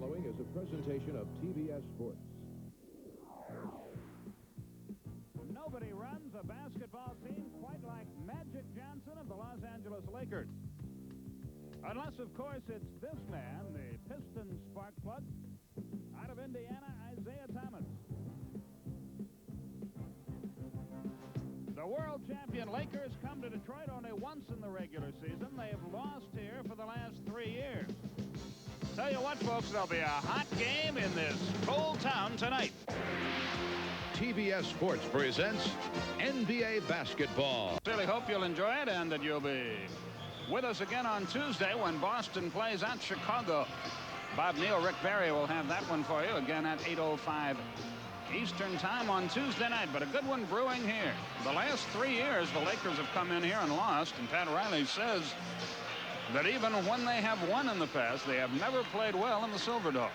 following is a presentation of TBS Sports. Nobody runs a basketball team quite like Magic Johnson of the Los Angeles Lakers. Unless, of course, it's this man, the Pistons spark plug, out of Indiana, Isaiah Thomas. The world champion Lakers come to Detroit only once in the regular season. They've lost here for the last 3 years. Tell you what, folks, there'll be a hot game in this cold town tonight. TBS Sports presents NBA basketball. Really hope you'll enjoy it and that you'll be with us again on Tuesday when Boston plays at Chicago. Bob Neal, Rick Barry will have that one for you again at 8:05 Eastern time on Tuesday night. But a good one brewing here. The last 3 years, the Lakers have come in here and lost, and Pat Riley says that even when they have won in the past, they have never played well in the Silverdome.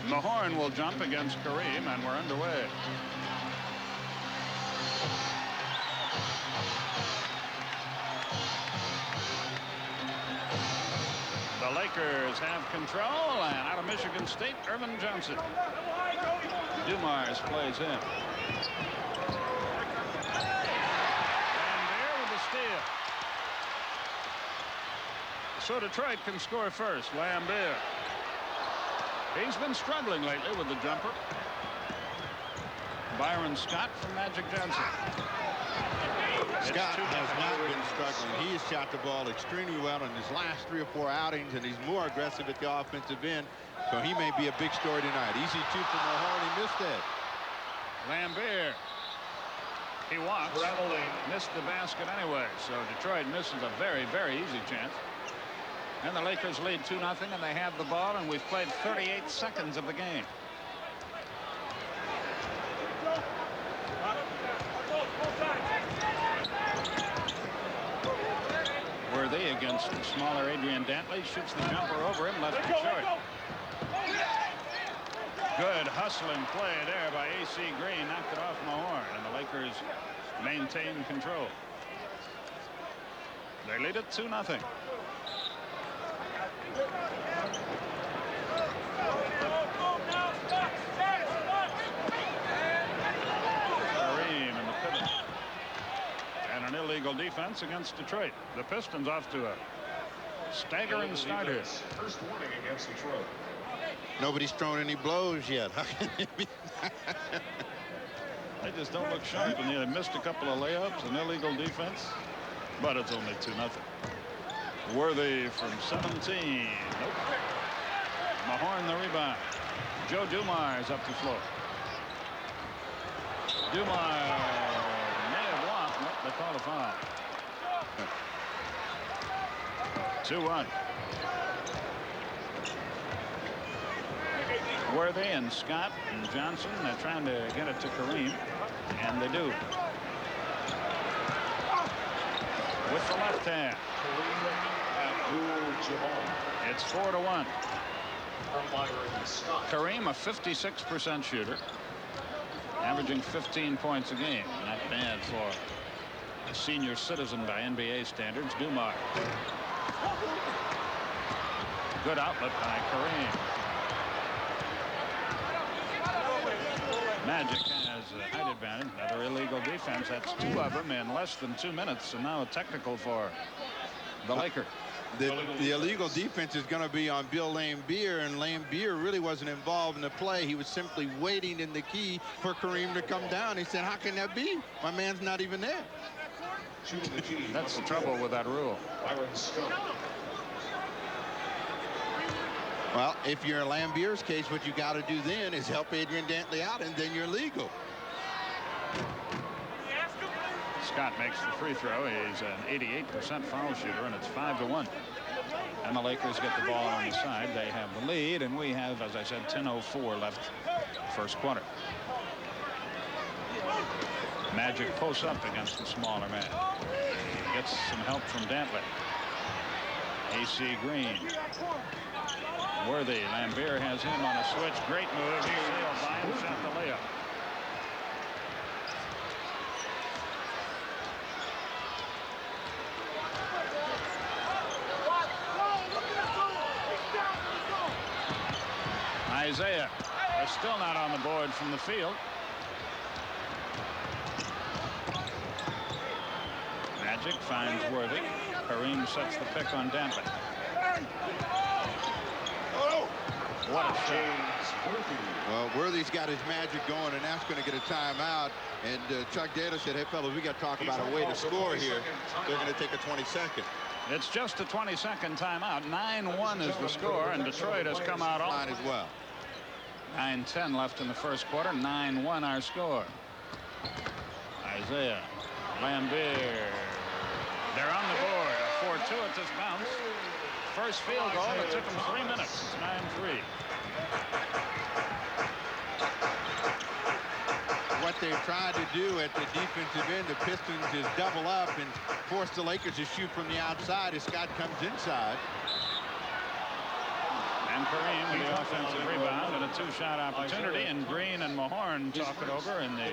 Mahorn will jump against Kareem, and we're underway. The Lakers have control, and out of Michigan State, Irvin Johnson. Dumars plays him. Lambier with the steal. So Detroit can score first. Lambier. He's been struggling lately with the jumper. Bryon Scott from Magic Johnson. Scott has not been struggling. He has shot the ball extremely well in his last 3 or 4 outings, and he's more aggressive at the offensive end, so he may be a big story tonight. Easy two from Mahorn. He missed it. Lambier. He walks. Missed the basket anyway, so Detroit misses a very, very easy chance. And the Lakers lead 2-0, and they have the ball, and we've played 38 seconds of the game. Worthy against the smaller Adrian Dantley. Shoots the jumper over him, left it short. Good hustling play there by A.C. Green. Knocked it off Mahorn, and the Lakers maintain control. They lead it 2-0. Kareem in the pivot. And an illegal defense against Detroit. The Pistons off to a staggering start here. First warning against Detroit. Nobody's thrown any blows yet. How can it be? They just don't look sharp, and they missed a couple of layups, an illegal defense, but it's only 2-0. Worthy from 17. Nope. Mahorn the rebound. Joe Dumars up the floor. Dumars may have walked. Nope, they call a foul. 2-1. Worthy and Scott and Johnson, they're trying to get it to Kareem, and they do. With the left hand. It's 4-1. Kareem, a 56% shooter, averaging 15 points a game. Not bad for a senior citizen by NBA standards. Dumars. Good outlet by Kareem. Magic has a height advantage. Another illegal defense. That's 2 of them in less than 2 minutes, and now a technical for the Lakers. The illegal defense is going to be on Bill Lambier, and Lambier really wasn't involved in the play. He was simply waiting in the key for Kareem to come down. He said, how can that be? My man's not even there. That's the trouble with that rule. Bryon Scott. Well, if you're in Lambier's case, what you got to do then is help Adrian Dantley out, and then you're legal. Scott makes the free throw. He's an 88% foul shooter, and it's 5-1. And the Lakers get the ball on the side. They have the lead, and we have, as I said, 10:04 left first quarter. Magic posts up against the smaller man. Gets some help from Dantley. A.C. Green. Worthy. Lambier has him on a switch. Great move. He sailed by him, shot the layup. Isaiah is still not on the board from the field. Magic finds Worthy. Kareem sets the pick on Dantley. What a shot. Well, Worthy's got his magic going, and that's going to get a timeout. And Chuck Daly said, hey, fellas, we got to talk about a way to score here. They're going to take a 22nd. It's just a 22nd timeout. 9-1 is the score, and Detroit has come out all Line as well. 9-10 left in the first quarter. 9-1 our score. Isaiah, Lambeer. They're on the board. A 4-2 bounce. First field goal, it took them 3 minutes. It's 9-3. What they've tried to do at the defensive end, the Pistons, is double up and force the Lakers to shoot from the outside as Scott comes inside. And Kareem with the offensive rebound and a two-shot opportunity, and Green and Mahorn talk it over in the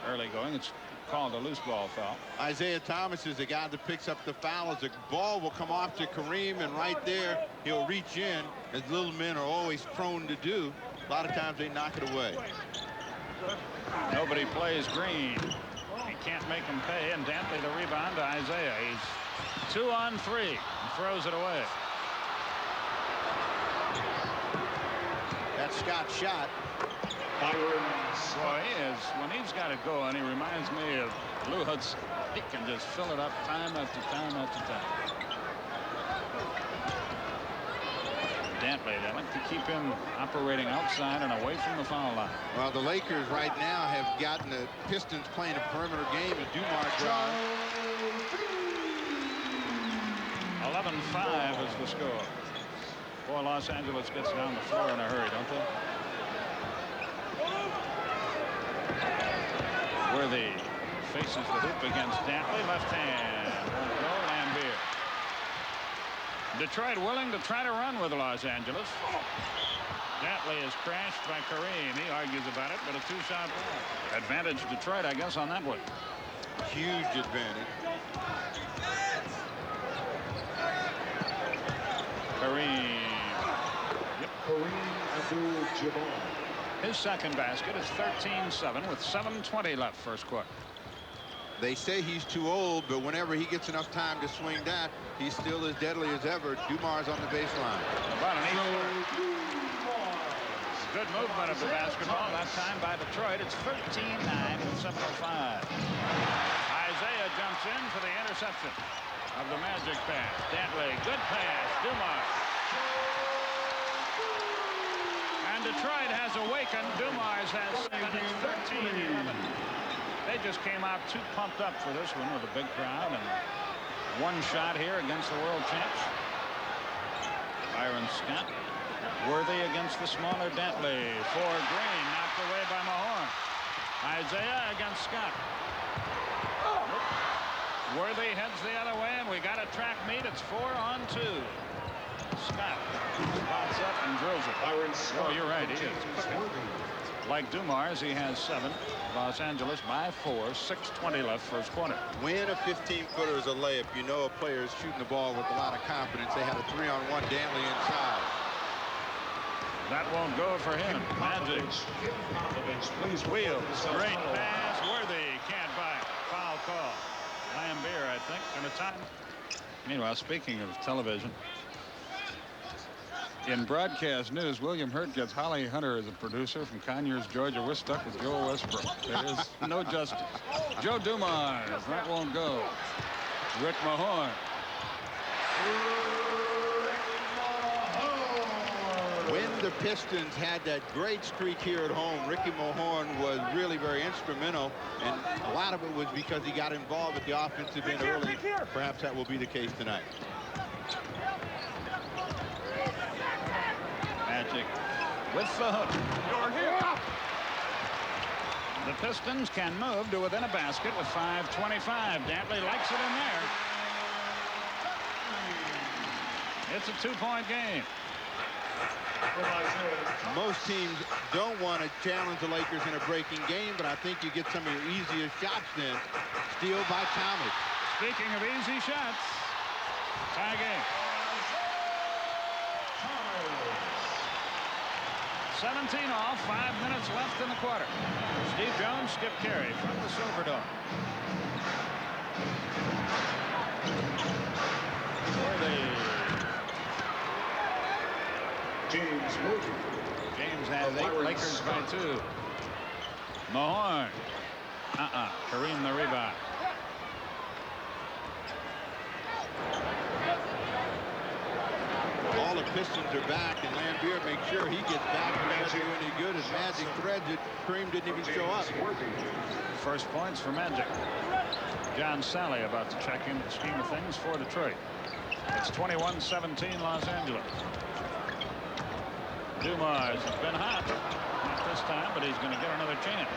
early going. It's called a loose ball foul. Isaiah Thomas is the guy that picks up the foul as the ball will come off to Kareem, and right there he'll reach in, as little men are always prone to do. A lot of times they knock it away. Nobody plays Green. He can't make him pay, and Dantley the rebound to Isaiah. He's 2 on 3 and throws it away. That's Scott's shot. Boy, he is, when he's got it going, he reminds me of Lou Hudson. He can just fill it up time after time after time. Dantley, they like to keep him operating outside and away from the foul line. Well, the Lakers right now have gotten the Pistons playing a perimeter game as Dumars drives. 11-5 is the score. Boy, Los Angeles gets down the floor in a hurry, don't they? Worthy faces the hoop against Dantley. Left hand. Won't go. Lambeer. Detroit willing to try to run with Los Angeles. Dantley is crashed by Kareem. He argues about it, but a two-shot ball. Advantage Detroit, I guess, on that one. Huge advantage. Kareem. Yep. Kareem Abdul-Jabbar. His second basket is 13-7 with 7:20 left first quarter. They say he's too old, but whenever he gets enough time to swing that, he's still as deadly as ever. Dumars on the baseline. About an eighth. Good movement of the basketball that time by Detroit. It's 13-9 with 7:05. Isaiah jumps in for the interception of the Magic pass. Dantley, good pass. Dumars. And Detroit has awakened. Dumars has 7. It's 13-11. They just came out too pumped up for this one with a big crowd and one shot here against the world champs. Bryon Scott. Worthy against the smaller Dantley. For Green, knocked away by Mahorn. Isaiah against Scott. Worthy heads the other way, and we got a track meet. It's 4-on-2. Scott spots up and drills it. Oh, you're right. He is. Like Dumars, he has 7. Los Angeles by 4. 6:20 left first quarter. When a 15-footer is a layup, you know a player is shooting the ball with a lot of confidence. They had a 3-on-1 Dantley inside. That won't go for him. Magic. Wheels. Great pass. Worthy can't buy it. Foul call. Lambeer, I think, and a time. Meanwhile, speaking of television, in broadcast news, William Hurt gets Holly Hunter as a producer from Conyers, Georgia. We're stuck with Joel Westbrook. There is no justice. Joe Dumars. That won't go. Rick Mahorn. When the Pistons had that great streak here at home, Ricky Mahorn was really very instrumental, and a lot of it was because he got involved with the offensive end early. Perhaps that will be the case tonight. Magic with the hook. The Pistons can move to within a basket with 5:25. Dantley likes it in there. It's a 2-point game. Most teams don't want to challenge the Lakers in a breaking game, but I think you get some of your easiest shots then. Steal by Thomas. Speaking of easy shots, tie game. 17 all, 5 minutes left in the quarter. Steve Jones, Skip Carey from the Silverdome. James has 8. Lakers by 2. Mahorn. Kareem the rebound. All the Pistons are back, and Lambier makes sure he gets back. He doesn't do any good as Magic threads it. Kareem didn't even show up. First points for Magic. John Sally about to check into the scheme of things for Detroit. It's 21-17 Los Angeles. Dumars has been hot. Not this time, but he's going to get another chance.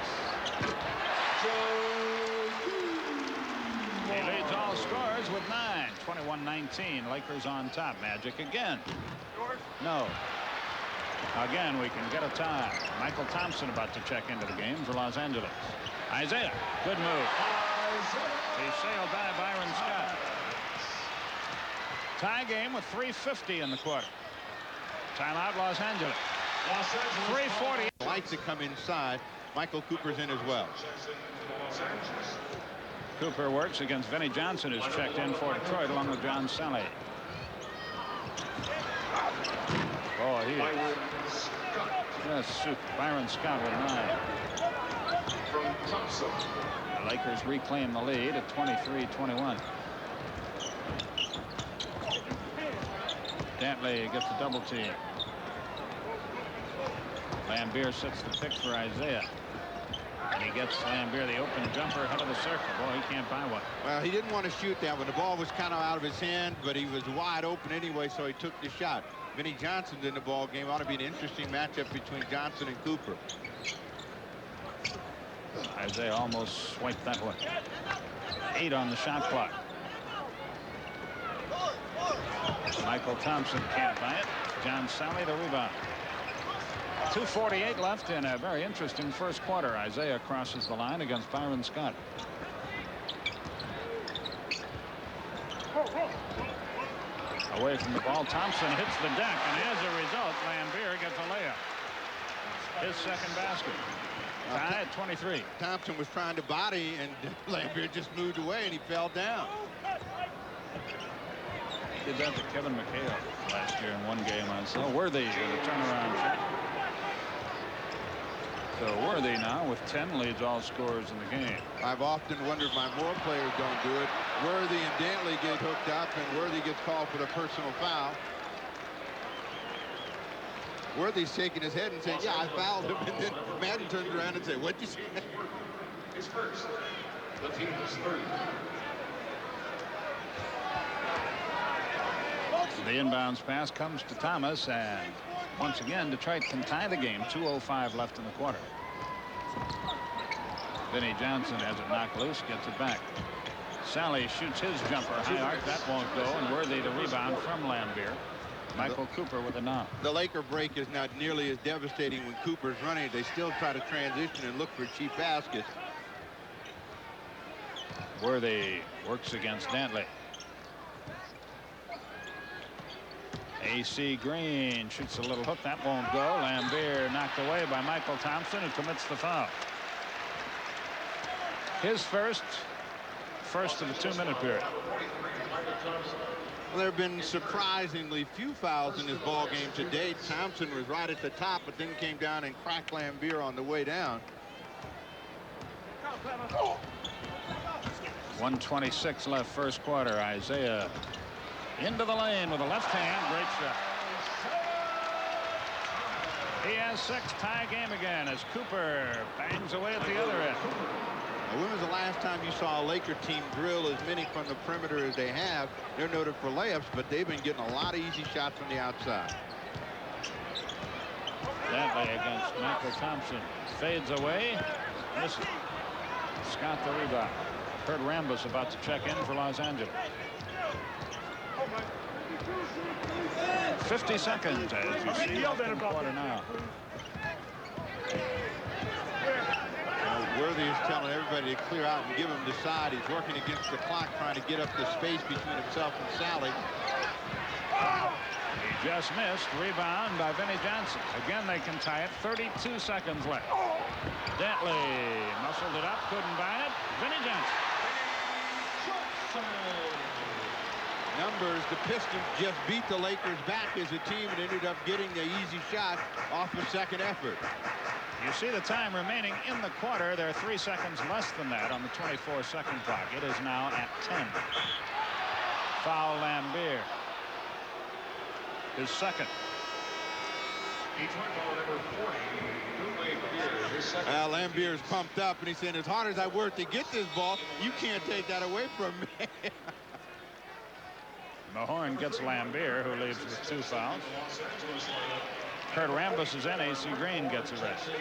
He leads all scorers with 9. 21-19. Lakers on top. Magic again. No. Again, we can get a tie. Michael Thompson about to check into the game for Los Angeles. Isaiah. Good move. He sailed by Bryon Scott. Tie game with 3:50 in the quarter. Timeout, Los Angeles. 3:40. Lights that come inside. Michael Cooper's in as well. Cooper works against Vinnie Johnson, who's checked in for Detroit along with John Sally. Oh, he is. Yes, super. Bryon Scott with 9. The Lakers reclaim the lead at 23-21. Dantley gets a double team. Lambier sets the pick for Isaiah. And he gets Lambier the open jumper ahead of the circle. Boy, he can't buy one. Well, he didn't want to shoot that one. The ball was kind of out of his hand, but he was wide open anyway, so he took the shot. Vinnie Johnson's in the ball game. Ought to be an interesting matchup between Johnson and Cooper. Isaiah almost swiped that one. 8 on the shot clock. Michael Thompson can't buy it. John Sally the rebound. 2:48 left in a very interesting first quarter. Isaiah crosses the line against Bryon Scott. Away from the ball. Thompson hits the deck, and as a result, Lambier gets a layup. His second basket. Tie at 23. Thompson was trying to body, and Lambier just moved away, and he fell down. Did that to Kevin McHale last year in one game. I saw Worthy with a turnaround shot. So Worthy now with 10 leads all scorers in the game. I've often wondered why more players don't do it. Worthy and Dantley get hooked up, and Worthy gets called for the personal foul. Worthy's shaking his head and saying, yeah, I fouled him. And then Madden turns around and says, what'd you say? His first. The team is 30. The inbounds pass comes to Thomas, and once again Detroit can tie the game. 2:05 left in the quarter. Vinnie Johnson has it knocked loose, gets it back. Sally shoots his jumper high arc. That won't go, and Worthy to rebound from Lambier. Michael Cooper with a knock. The Laker break is not nearly as devastating when Cooper's running. They still try to transition and look for cheap baskets. Worthy works against Dantley. AC Green shoots a little hook. That won't go. Lambier knocked away by Michael Thompson, who commits the foul. His first of the 2-minute period. Well, there have been surprisingly few fouls in this ball game to date. Thompson was right at the top, but then came down and cracked Lambier on the way down. 1:26 left first quarter. Isaiah into the lane with a left hand. Great shot. He has 6. Tie game again as Cooper bangs away at the other end. Now, when was the last time you saw a Laker team drill as many from the perimeter as they have? They're noted for layups, but they've been getting a lot of easy shots from the outside. Dantley against Michael Thompson. Fades away. Misses. Scott the rebound. Kurt Rambis about to check in for Los Angeles. 50 seconds as you see in the quarter now. Worthy is telling everybody to clear out and give him the side. He's working against the clock, trying to get up the space between himself and Sally. He Just missed. Rebound by Vinnie Johnson. Again, they can tie it. 32 seconds left. Dantley muscled it up, couldn't buy it. Vinnie Johnson. Numbers, the Pistons just beat the Lakers back as a team and ended up getting the easy shot off a second effort. You see the time remaining in the quarter. There are 3 seconds less than that on the 24-second clock. It is now at 10. Foul Lambier. His second. Lambier's pumped up, and he's saying, as hard as I work to get this ball, you can't take that away from me. Mahorn gets Lambier, who leaves with 2 fouls. Kurt Rambis is in. AC Green gets arrested.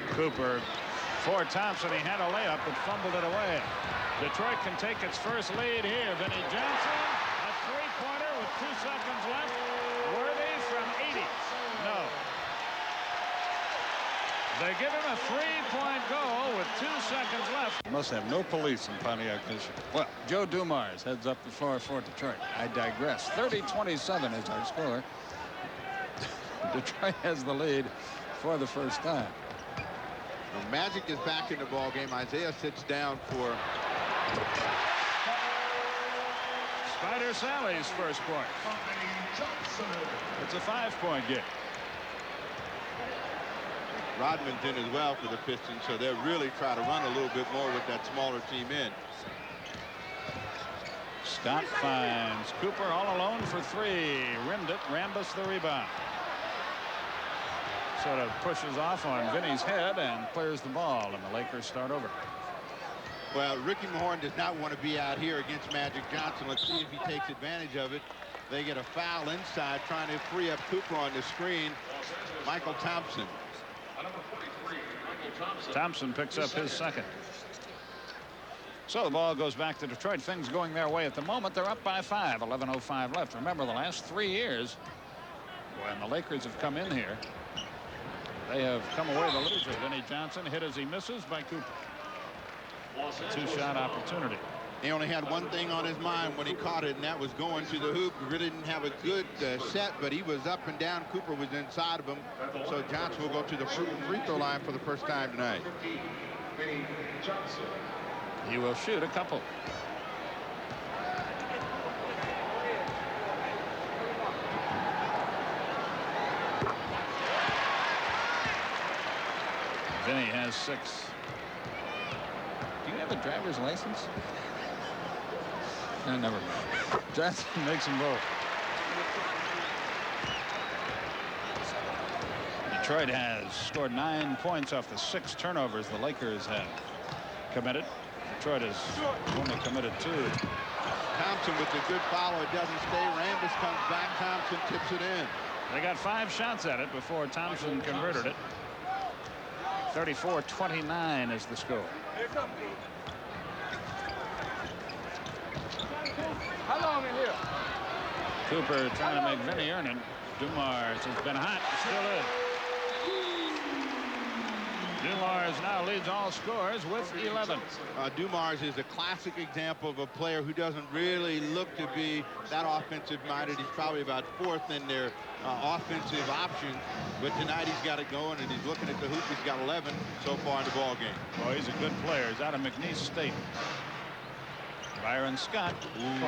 Cooper for Thompson. He had a layup but fumbled it away. Detroit can take its first lead here. Vinnie Johnson, a 3-pointer with 2 seconds left. Worthy from 80. No. They give him a 3-point goal with 2 seconds left. Must have no police in Pontiac, Michigan. Well, Joe Dumars heads up the floor for Detroit. I digress. 30-27 is our score. Detroit has the lead for the first time. Well, Magic is back in the ball game. Isaiah sits down for Spider Sally's first point. It's a 5-point game. Rodman's in as well for the Pistons, so they'll really try to run a little bit more with that smaller team in. Scott finds Cooper all alone for 3. Rimmed it. Rambis the rebound. Sort of pushes off on Vinny's head and clears the ball, and the Lakers start over. Well, Ricky Mahorn does not want to be out here against Magic Johnson. Let's see if he takes advantage of it. They get a foul inside, trying to free up Cooper on the screen. Michael Thompson. Thompson picks up his second. So the ball goes back to Detroit. Things going their way at the moment. They're up by 5. 11:05 left. Remember, the last 3 years when the Lakers have come in here, they have come away the loser. Vinnie Johnson hit as he misses by Cooper. 2-shot opportunity. He only had one thing on his mind when he caught it, and that was going to the hoop. He really didn't have a good set, but he was up and down. Cooper was inside of him. So Johnson will go to the free throw line for the first time tonight. He will shoot a couple. Vinny has 6. Do you have a driver's license? No, never. Johnson makes them both. Detroit has scored 9 points off the 6 turnovers the Lakers have committed. Detroit has only committed 2. Thompson with the good follow. It doesn't stay. Rambis comes back. Thompson tips it in. They got 5 shots at it before Thompson converted it. 34-29 is the score. How long in here? Cooper trying to make Vinny earn it. Dumars has been hot. Still is. Dumars now leads all scorers with 11. Dumars is a classic example of a player who doesn't really look to be that offensive minded. He's probably about 4th in their offensive options, but tonight he's got it going, and he's looking at the hoop. He's got 11 so far in the ball game. Oh, he's a good player. He's out of McNeese State. Bryon Scott. Ooh.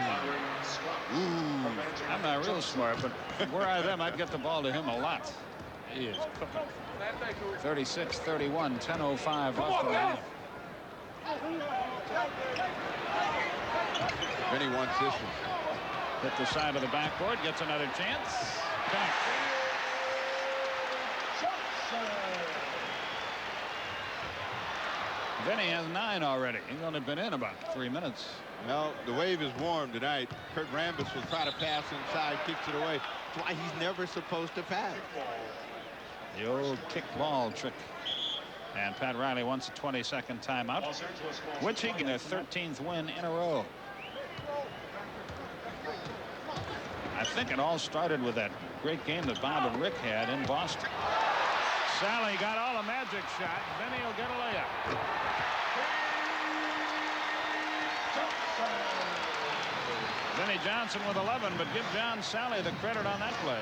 I'm not real smart, but were I them, I'd get the ball to him a lot. He is cooking. 36-31, 10:05 left in the half. Vinny wants this one. Hit the side of the backboard, gets another chance. Back. Vinny has 9 already. He's only been in about 3 minutes. Well, the wave is warm tonight. Kurt Rambis will try to pass inside, kicks it away. That's why he's never supposed to pass. The old kick ball trick. And Pat Riley wants a 22nd timeout, which he can their 13th win in a row. I think it all started with that great game that Bob and Rick had in Boston. Sally got all the magic shot. Vinny will get a layup. Vinnie Johnson with 11, but give John Sally the credit on that play.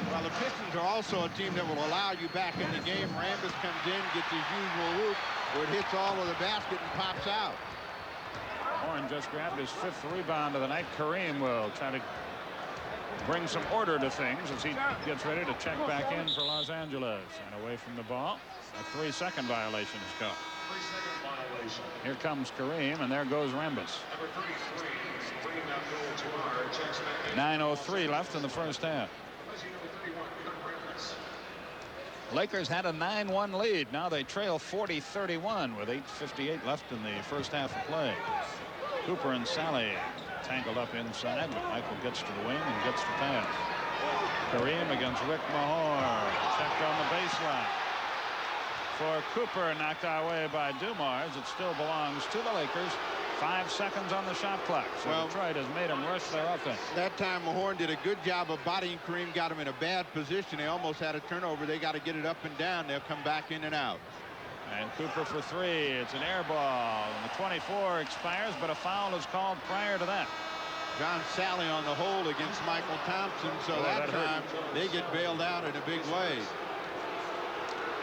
Well, the Pistons are also a team that will allow you back in the game. Rambis comes in, gets his usual whoop, where it hits all of the basket and pops out. Warren just grabbed his 5th rebound of the night. Kareem will try to bring some order to things as he gets ready to check back in for Los Angeles. And away from the ball, a 3-second violation has come. 3-second violation. Here comes Kareem, and there goes Rambis. Number 33, bringing down goal to our checks back in. 9:03 left in the first half. Lakers had a 9-1 lead. Now they trail 40-31 with 8:58 left in the first half of play. Cooper and Sally tangled up inside, but Michael gets to the wing and gets the pass. Kareem against Rick Mahorn. Checked on the baseline. For Cooper, knocked away by Dumars. It still belongs to the Lakers. 5 seconds on the shot clock. So Well, Detroit has made them rush their offense. That time Mahorn did a good job of bodying Kareem, got him in a bad position. They almost had a turnover. They got to get it up and down. They'll come back in and out. And Cooper for 3. It's an air ball. And the 24 expires, but a foul is called prior to that. John Sally on the hold against Michael Thompson. So that that hurt. time they get bailed out in a big way.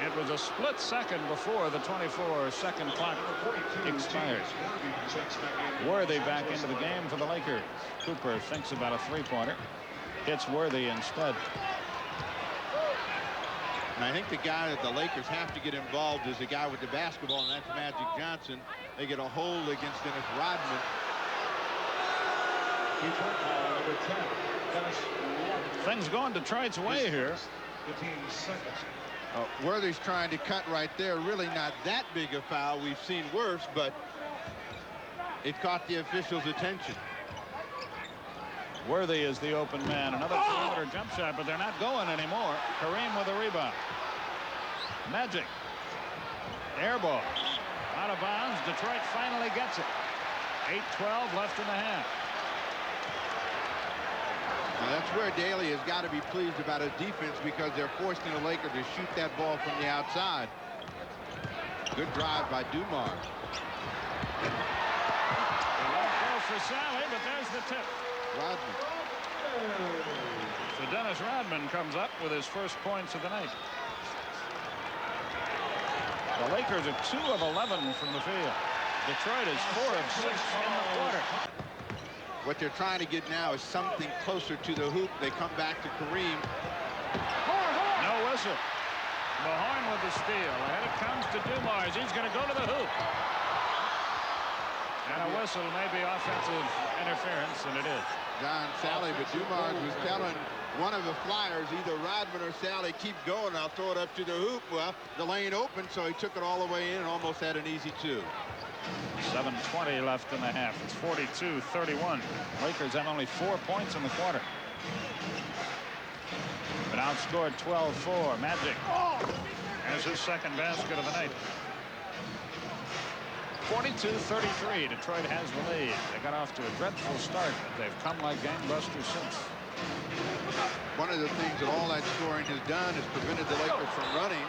It was a split second before the 24-second clock expired. Worthy back into the game for the Lakers. Cooper thinks about a 3-pointer. Hits Worthy instead. And I think the guy that the Lakers have to get involved is the guy with the basketball, and that's Magic Johnson. They get a hold against Dennis Rodman. Things going Detroit's way here. 15 seconds. Worthy's trying to cut right there. Really not that big a foul. We've seen worse, but it caught the official's attention. Worthy is the open man. Another perimeter jump shot, but they're not going anymore. Kareem with a rebound. Magic. Air ball. Out of bounds. Detroit finally gets it. 8:12 left in the half. Now that's where Daly has got to be pleased about his defense, because they're forcing the Lakers to shoot that ball from the outside. Good drive by Dumars. Go for Sally, but there's the tip. Rodman. So Dennis Rodman comes up with his first points of the night. The Lakers are 2 of 11 from the field. Detroit is 4 of 6 in the quarter. What they're trying to get now is something closer to the hoop. They come back to Kareem. No whistle. Mahorn with the steal. And it comes to Dumars. He's going to go to the hoop. And a whistle may be offensive interference, and it is. John Sally, but Dumars was telling one of the Flyers, either Rodman or Sally, keep going. I'll throw it up to the hoop. Well, the lane opened, so he took it all the way in and almost had an easy 2. 7:20 left in the half. It's 42-31. Lakers have only 4 points in the quarter. But outscored 12-4. Magic has his second basket of the night. 42-33. Detroit has the lead. They got off to a dreadful start, but they've come like gangbusters since. One of the things that all that scoring has done is prevented the Lakers from running,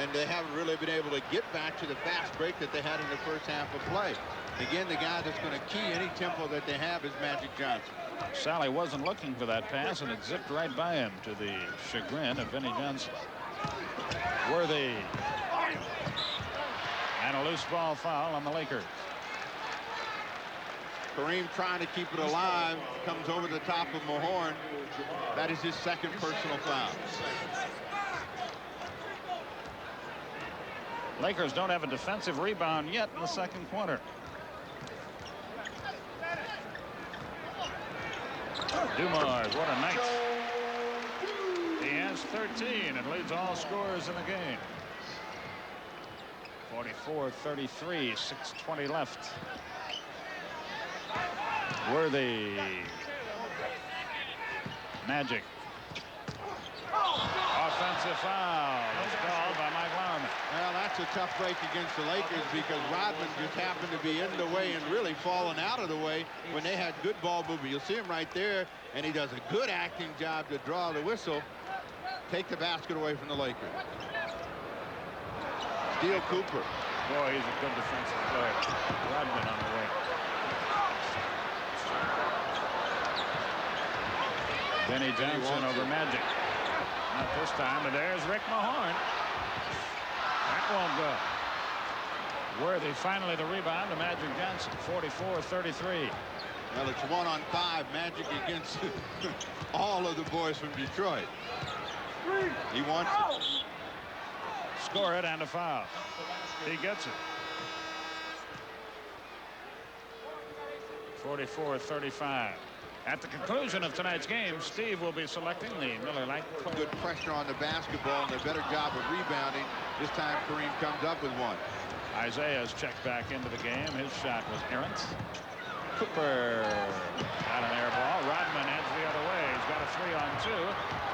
and they haven't really been able to get back to the fast break that they had in the first half of play. Again, the guy that's going to key any tempo that they have is Magic Johnson. Sally wasn't looking for that pass, and it zipped right by him to the chagrin of Vinnie Johnson. Worthy. And a loose ball foul on the Lakers. Kareem trying to keep it alive, comes over the top of Mahorn. That is his second personal foul. Lakers don't have a defensive rebound yet in the second quarter. Dumars, what a night. He has 13 and leads all scorers in the game. 44-33, 6:20 left. Worthy. Magic. Offensive foul is called by Mike Lowerman. Well, that's a tough break against the Lakers, because Rodman just happened to be in the way and really falling out of the way when they had good ball movement. You'll see him right there, and he does a good acting job to draw the whistle, take the basket away from the Lakers. Steal Cooper. Boy, he's a good defensive player. Rodman on the wing. Benny Johnson over Magic. Not this time, but there's Rick Mahorn. That won't go. Worthy finally the rebound to Magic Johnson. 44-33. Well, it's 1-on-5 Magic against all of the boys from Detroit. He wants it. Score it and a foul. He gets it. 44-35. At the conclusion of tonight's game, Steve will be selecting the Miller Lite. Good pressure on the basketball and a better job of rebounding. This time Kareem comes up with one. Isaiah's checked back into the game. His shot was errant. Cooper got an air ball. Rodman heads the other way. He's got a 3-on-2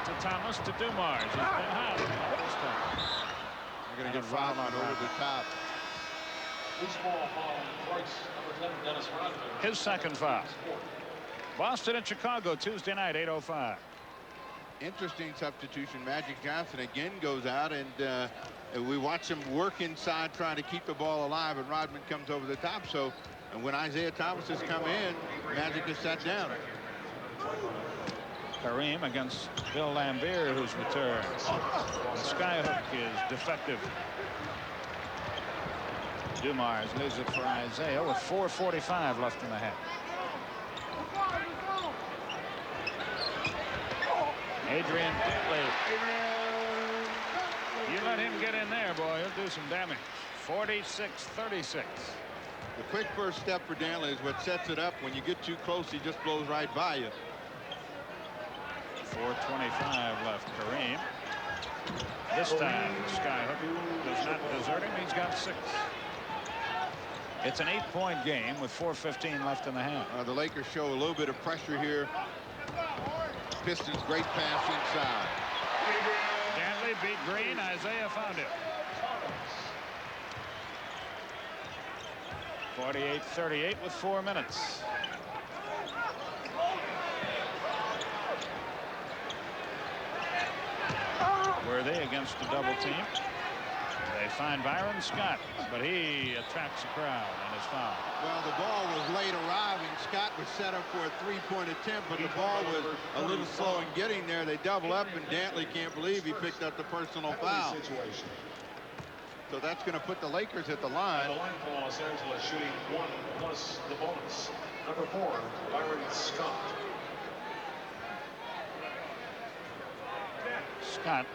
to Thomas to Dumars. He's been hot this time. They're going to get fouled on over the top. His second foul. Boston and Chicago Tuesday night, 8:05. Interesting substitution. Magic Johnson again goes out, and we watch him work inside trying to keep the ball alive, and Rodman comes over the top. So, and when Isaiah Thomas has come in, Magic is shut down. Kareem against Bill Lambier, who's returned. The skyhook is defective. Dumars leaves it for Isaiah with 4:45 left in the half. Adrian Dantley. You let him get in there, boy. He'll do some damage. 46-36. The quick first step for Dantley is what sets it up. When you get too close, he just blows right by you. 4:25 left. Kareem. This time, the skyhook does not desert him. He's got 6. It's an 8-point game with 4:15 left in the half. The Lakers show a little bit of pressure here. Pistons great pass inside. Dantley beat Green. Isaiah found it. 48-38 with 4 minutes. Worthy against a double team. They find Bryon Scott, but he attracts a crowd and is fouled. Well, the ball was late arriving. Scott was set up for a 3-point attempt, but the ball was a little slow in getting there. They double up, and Dantley can't believe he picked up the personal foul. So that's going to put the Lakers at the line. The line for Los Angeles, shooting 1 plus the bonus. Number 4, Bryon Scott. Scott.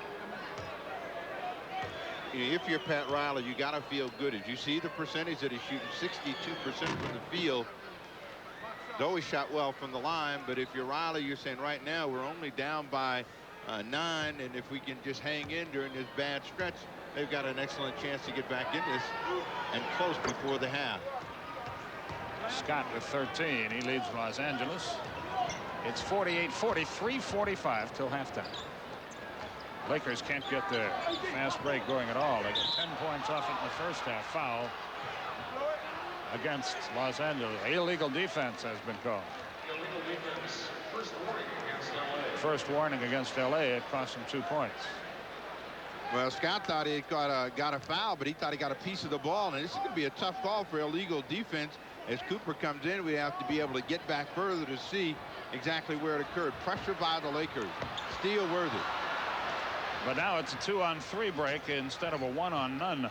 If you're Pat Riley, you got to feel good. As you see the percentage that he's shooting 62% from the field. He's always shot well from the line, but if you're Riley, you're saying right now we're only down by 9, and if we can just hang in during this bad stretch, they've got an excellent chance to get back in this and close before the half. Scott with 13. He leads Los Angeles. It's 48-43, 45 till halftime. Lakers can't get their fast break going at all. They get 10 points off it in the first half. Foul against Los Angeles. Illegal defense has been called. Illegal defense. First warning against LA. First warning against LA. It cost him 2 points. Well, Scott thought he got a foul, but he thought he got a piece of the ball, and this is going to be a tough call for illegal defense. As Cooper comes in, we have to be able to get back further to see exactly where it occurred. Pressure by the Lakers. Steal Worthy. But now it's a 2-on-3 break instead of a 1-on-none.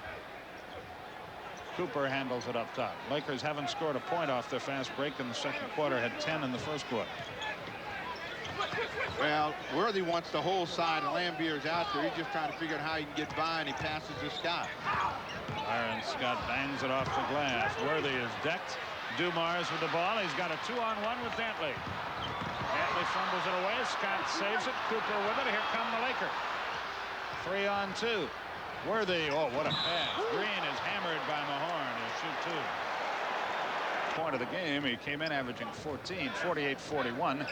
Cooper handles it up top. Lakers haven't scored a point off their fast break in the second quarter. Had 10 in the first quarter. Well, Worthy wants the whole side, and Lambier's out there. He's just trying to figure out how he can get by, and he passes to Scott. Bryon Scott bangs it off the glass. Worthy is decked. Dumars with the ball. He's got a 2-on-1 with Dantley. Dantley fumbles it away. Scott saves it. Cooper with it. Here come the Lakers. 3-on-2. Worthy. Oh, what a pass. Green is hammered by Mahorn. He'll shoot 2. Point of the game. He came in averaging 14. 48-41.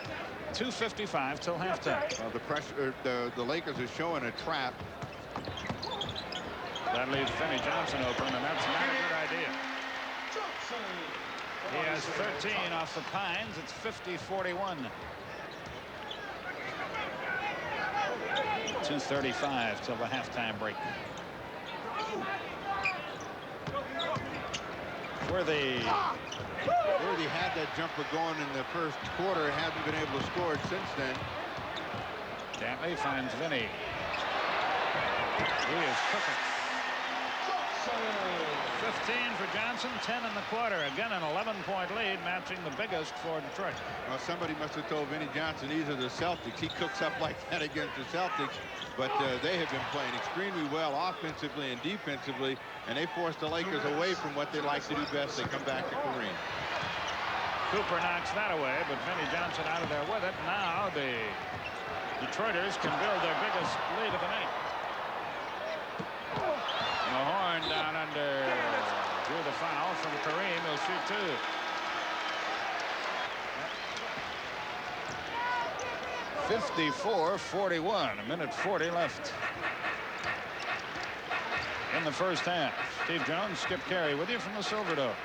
2:55 till halftime. Well, the pressure. The Lakers are showing a trap. That leaves Benny Johnson open, and that's not a good idea. He has 13 off the Pines. It's 50-41. 2:35 till the halftime break. Worthy Worthy had that jumper going in the first quarter. Hasn't been able to score it since then. Dantley finds Vinny. He is cooking. 15 for Johnson, 10 in the quarter. Again, an 11-point lead, matching the biggest for Detroit. Well, somebody must have told Vinny Johnson these are the Celtics. He cooks up like that against the Celtics, but they have been playing extremely well offensively and defensively, and they forced the Lakers away from what they like to do best. They come back to Kareem. Cooper knocks that away, but Vinny Johnson out of there with it. Now the Detroiters can build their biggest lead of the night. Mahorn down under. Drew the foul from Kareem. He'll shoot two. .54-41. A minute 40 left in the first half. Steve Jones, Skip Carey with you from the Silverdome.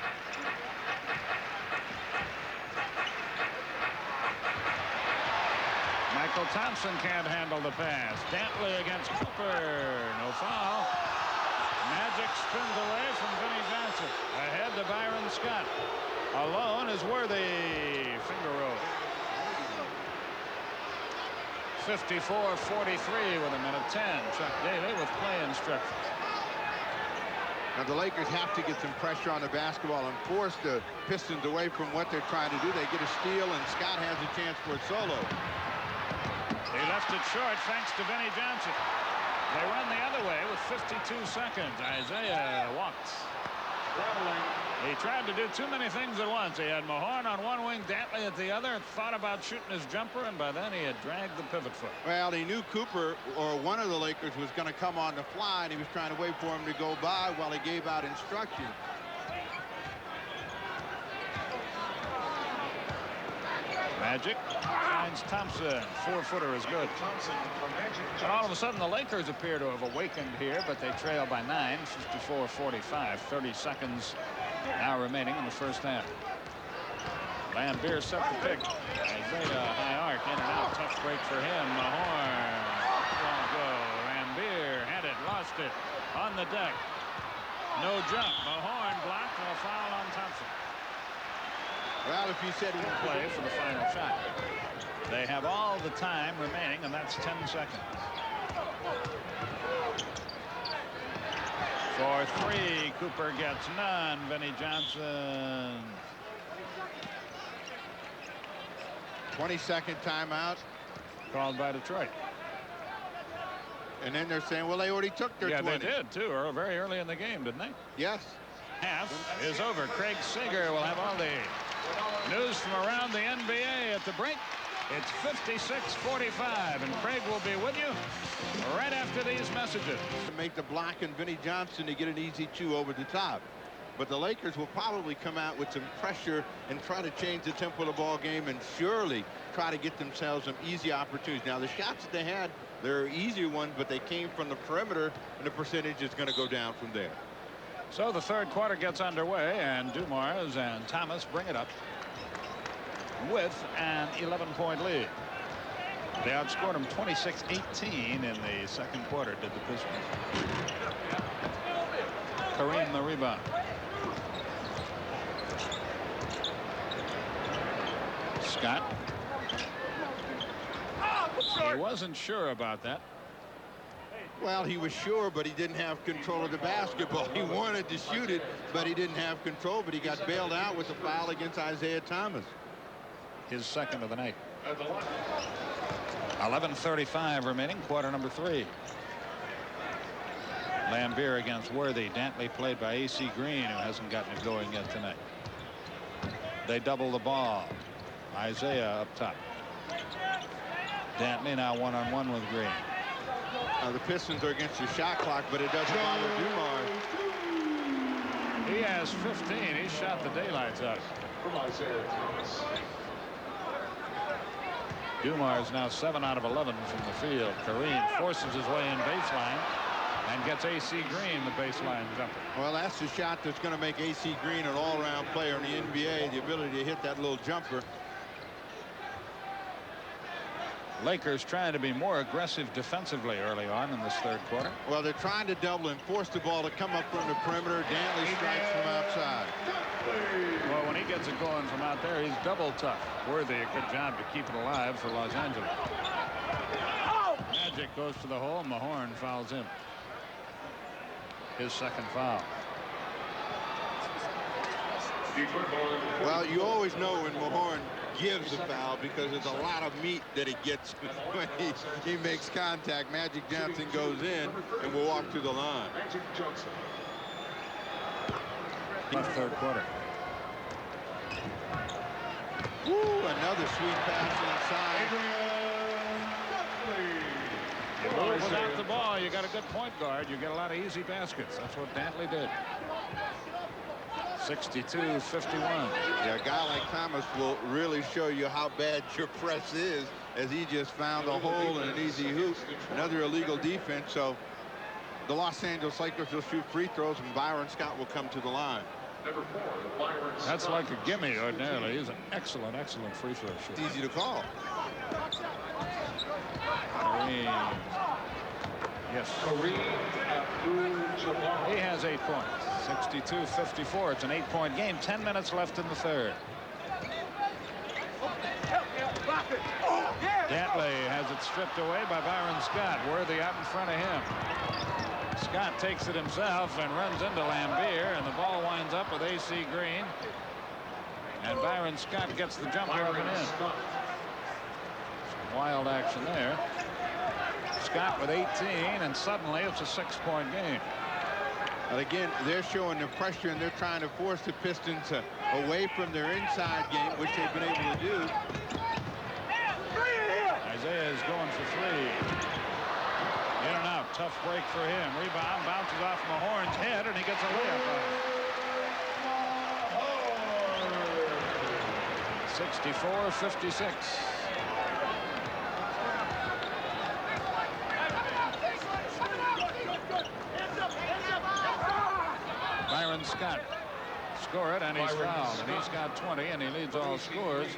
Michael Thompson can't handle the pass. Dantley against Cooper. No foul. Magic spins away from Vinny Johnson. Ahead to Bryon Scott. Alone is Worthy. Finger roll. 54-43 with a minute 10. Chuck Daly with play instructions. Now the Lakers have to get some pressure on the basketball and force the Pistons away from what they're trying to do. They get a steal, and Scott has a chance for a solo. He left it short thanks to Vinny Johnson. They run the other way with 52 seconds. Isaiah walks. He tried to do too many things at once. He had Mahorn on one wing, Dantley at the other, thought about shooting his jumper, and by then he had dragged the pivot foot. Well, he knew Cooper, or one of the Lakers, was going to come on the fly, and he was trying to wait for him to go by while he gave out instructions. Magic finds Thompson. 4-footer is good. And all of a sudden the Lakers appear to have awakened here, but they trail by 9, 54-45. 30 seconds now remaining in the first half. Lambeer set the pick. Isaiah high arc in and out. Tough break for him. Mahorn won't go. Lambeer had it, lost it on the deck. No jump. Mahorn blocked and a foul on Thompson. Well, if you said play for the final shot. They have all the time remaining, and that's 10 seconds. For three, Cooper gets none. Vinny Johnson. 20-second timeout. Called by Detroit. And then they're saying, well, they already took their 20. Yeah, they did, too, very early in the game, didn't they? Yes. Half is over. Craig Sager will have all the news from around the NBA at the break. It's 56-45, and Craig will be with you right after these messages. To make the block and Vinny Johnson to get an easy two over the top. But the Lakers will probably come out with some pressure and try to change the tempo of the ball game and surely try to get themselves some easy opportunities. Now, the shots that they had, they're easier ones, but they came from the perimeter, and the percentage is going to go down from there. So the third quarter gets underway, and Dumars and Thomas bring it up with an 11-point lead. They outscored them 26-18 in the second quarter, did the Pistons. Kareem the rebound. Scott. He wasn't sure about that. Well, he was sure, but he didn't have control of the basketball. He wanted to shoot it, but he didn't have control. But he got bailed out with a foul against Isaiah Thomas. His second of the night. 11:35 remaining, quarter number 3. Lambeer against Worthy. Dantley played by A.C. Green, who hasn't gotten it going yet tonight. They double the ball. Isaiah up top. Dantley now one-on-one with Green. The Pistons are against the shot clock, but it doesn't bother Dumars. He has 15. He shot the daylights out. Dumars now 7 out of 11 from the field. Kareem forces his way in baseline and gets A.C. Green the baseline jumper. Well, that's the shot that's going to make A.C. Green an all-around player in the NBA, the ability to hit that little jumper. Lakers trying to be more aggressive defensively early on in this third quarter. Well, they're trying to double and force the ball to come up from the perimeter. Dantley strikes from outside. Well, when he gets it going from out there, he's double tough. Worthy, a good job to keep it alive for Los Angeles. Magic goes to the hole. Mahorn fouls him. His second foul. Well, you always know when Mahorn gives a foul because there's a lot of meat that he gets when he makes contact. Magic Johnson goes in and will walk to the line. Left third quarter. Woo, another sweet pass inside. You move without the ball, you got a good point guard. You get a lot of easy baskets. That's what Dantley did. 62-51. Yeah, a guy like Thomas will really show you how bad your press is, as he just found a hole in an easy hoop. Another illegal defense. So the Los Angeles Lakers will shoot free throws, and Bryon Scott will come to the line. That's like a gimme ordinarily. He's an excellent, excellent free throw shooter. It's easy to call. Kareem. Yes. He has 8 points. 62-54. It's an 8-point game. 10 minutes left in the third. Dantley has it stripped away by Bryon Scott. Worthy out in front of him. Scott takes it himself and runs into Lambier, and the ball winds up with AC Green. And Bryon Scott gets the jumper up and in. Some wild action there. Scott with 18, and suddenly it's a 6-point game. And again, they're showing the pressure, and they're trying to force the Pistons away from their inside game, which they've been able to do. Isaiah is going for three. In and out. Tough break for him. Rebound bounces off Mahorn's head, and he gets a layup on it. 64-56. Bryon Scott score it, and he's fouled, and he's got 20, and he leads all scores.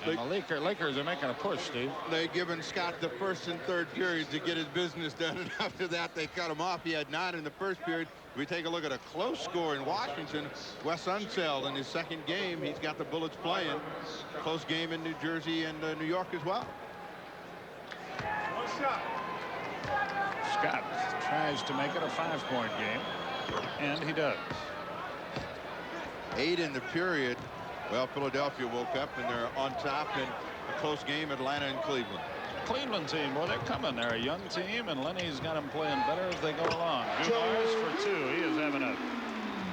And the Lakers are making a push, Steve. They're giving Scott the first and third periods to get his business done, and after that they cut him off. He had 9 in the first period. We take a look at a close score in Washington. Wes Unseld in his second game, he's got the Bullets playing. Close game in New Jersey and New York as well. Scott tries to make it a 5-point game, and he does. 8 in the period. Well, Philadelphia woke up and they're on top in a close game. Atlanta and Cleveland. Cleveland team, well, they're coming. They're a young team, and Lenny's got them playing better as they go along. Dumars for 2. He is having a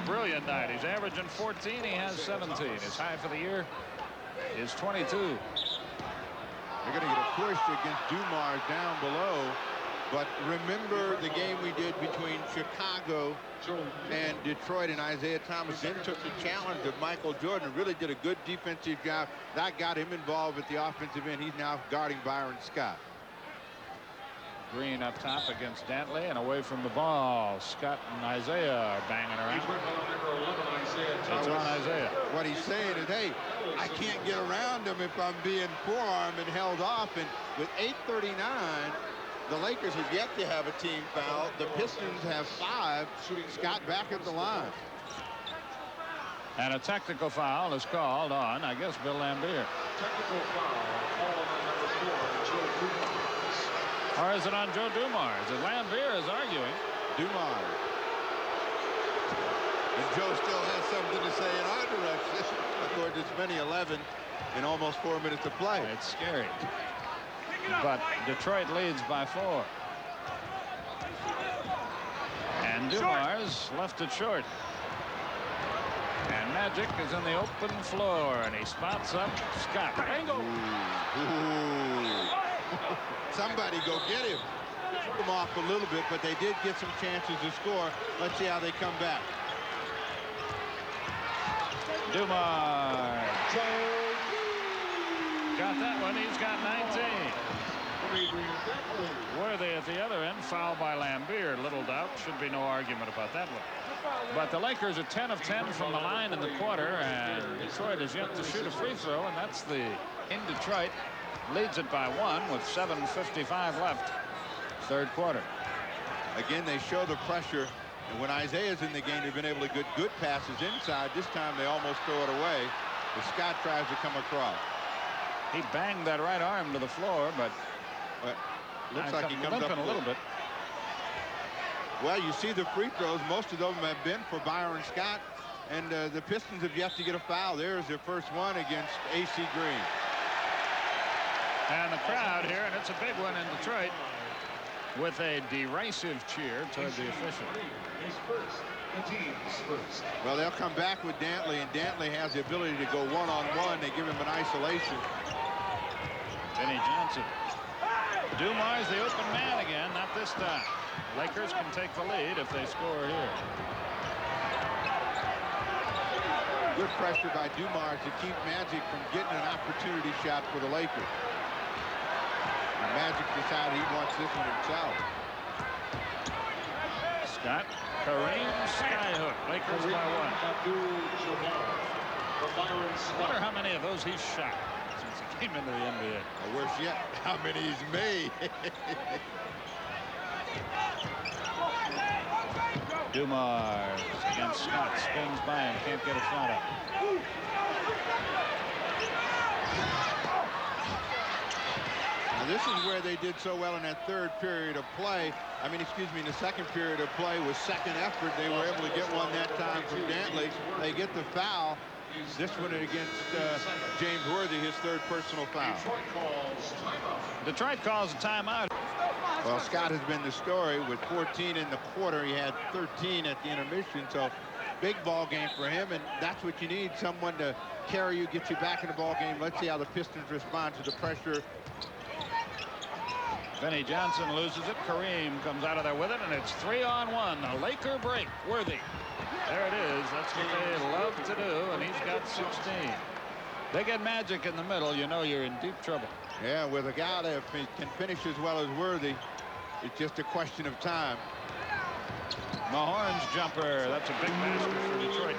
brilliant night. He's averaging 14. He has 17. His high for the year is 22. They're going to get a push against Dumars down below. But remember the game we did between Chicago and Detroit, and Isaiah Thomas then took the challenge of Michael Jordan and really did a good defensive job. That got him involved at the offensive end. He's now guarding Bryon Scott. Green up top against Dantley and away from the ball. Scott and Isaiah are banging around. It's on Isaiah. What he's saying is, hey, I can't get around him if I'm being forearmed and held off. And with 8:39, the Lakers have yet to have a team foul. The Pistons have 5. Scott back at the line. And a technical foul is called on, I guess, Bill Lambier. Technical foul on number 4, Joe Dumars. Or is it on Joe Dumars? And Lambier is arguing. Dumars. And Joe still has something to say in our direction. Of course, it's been 11 in almost 4 minutes to play. It's scary. But Detroit leads by 4. And Dumars left it short. And Magic is in the open floor, and he spots up Scott. Ooh. Somebody go get him. Took him off a little bit, but they did get some chances to score. Let's see how they come back. Dumars got that one. He's got 19. Worthy at the other end, foul by Lambier. Little doubt. Should be no argument about that one. But the Lakers are 10 of 10 from the line in the quarter, and Detroit is yet to shoot a free throw, and that's in Detroit. Leads it by 1 with 7:55 left. Third quarter. Again, they show the pressure, and when Isaiah's in the game, they've been able to get good passes inside. This time they almost throw it away as Scott tries to come across. He banged that right arm to the floor, but Looks like he comes up a little bit. Well, you see the free throws. Most of them have been for Bryon Scott. And the Pistons have yet to get a foul. There's their first one against AC Green. And the crowd here, and it's a big one in Detroit, with a derisive cheer toward the official. Well, they'll come back with Dantley, and Dantley has the ability to go one-on-one. They give him an isolation. Vinnie Johnson. Dumars the open man again, not this time. Lakers can take the lead if they score here. Good pressure by Dumars to keep Magic from getting an opportunity shot for the Lakers. And Magic decided he wants this one himself. Scott, Kareem skyhook. Lakers by one. I wonder how many of those he's shot since he came into the NBA. Or worse yet, how many he's made. Dumars against Scott, spins by him, can't get a shot up. Now this is where they did so well in that third period of play. I mean, excuse me, in the second period of play with second effort, they were able to get one that time from Dantley. They get the foul. This one against James Worthy, his third personal foul. Detroit calls a timeout. Well, Scott has been the story with 14 in the quarter. He had 13 at the intermission, so big ball game for him, and that's what you need, someone to carry you, get you back in the ball game. Let's see how the Pistons respond to the pressure. Vinnie Johnson loses it. Kareem comes out of there with it, and it's 3-on-1. A Laker break. Worthy. There it is. That's what they love to do, and he's got 16. They get Magic in the middle, you know you're in deep trouble. Yeah, with a guy that can finish as well as Worthy, it's just a question of time. Mahorn's jumper. That's a big basket for Detroit.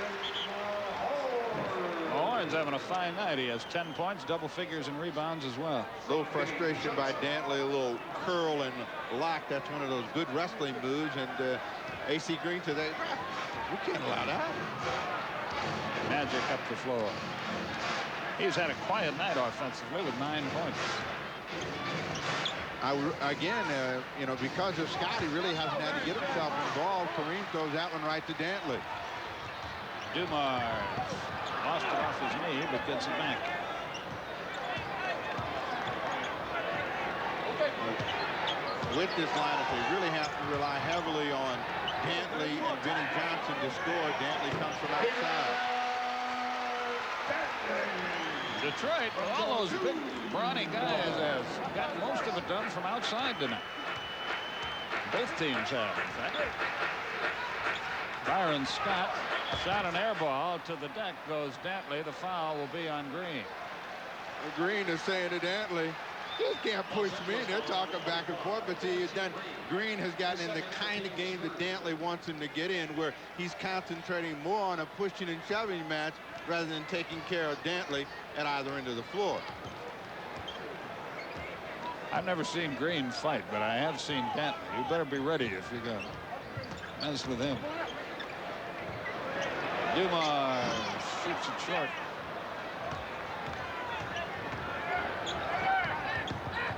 Mahorn's having a fine night. He has 10 points, double figures in rebounds as well. A little frustration by Dantley, a little curl and lock. That's one of those good wrestling moves. And AC Green today, we can't allow that. Magic up the floor. He's had a quiet night offensively with 9 points. You know, because of Scott, he really hasn't had to get himself involved. Kareem throws that one right to Dantley. Dumars lost it off his knee, but gets it back. With this lineup, they really have to rely heavily on Dantley and Vinnie Johnson to score. Dantley comes from outside. Detroit, with all those big, brawny guys, has gotten most of it done from outside tonight. Both teams have, in fact. Bryon Scott shot an air ball to the deck. Goes Dantley. The foul will be on Green. Green is saying to Dantley, you can't push me. They're talking back and forth, but see, Green has gotten in the kind of game that Dantley wants him to get in, where he's concentrating more on a pushing and shoving match rather than taking care of Dantley at either end of the floor. I've never seen Green fight, but I have seen Dantley. You better be ready if you're going to mess with him. Dumars shoots it short.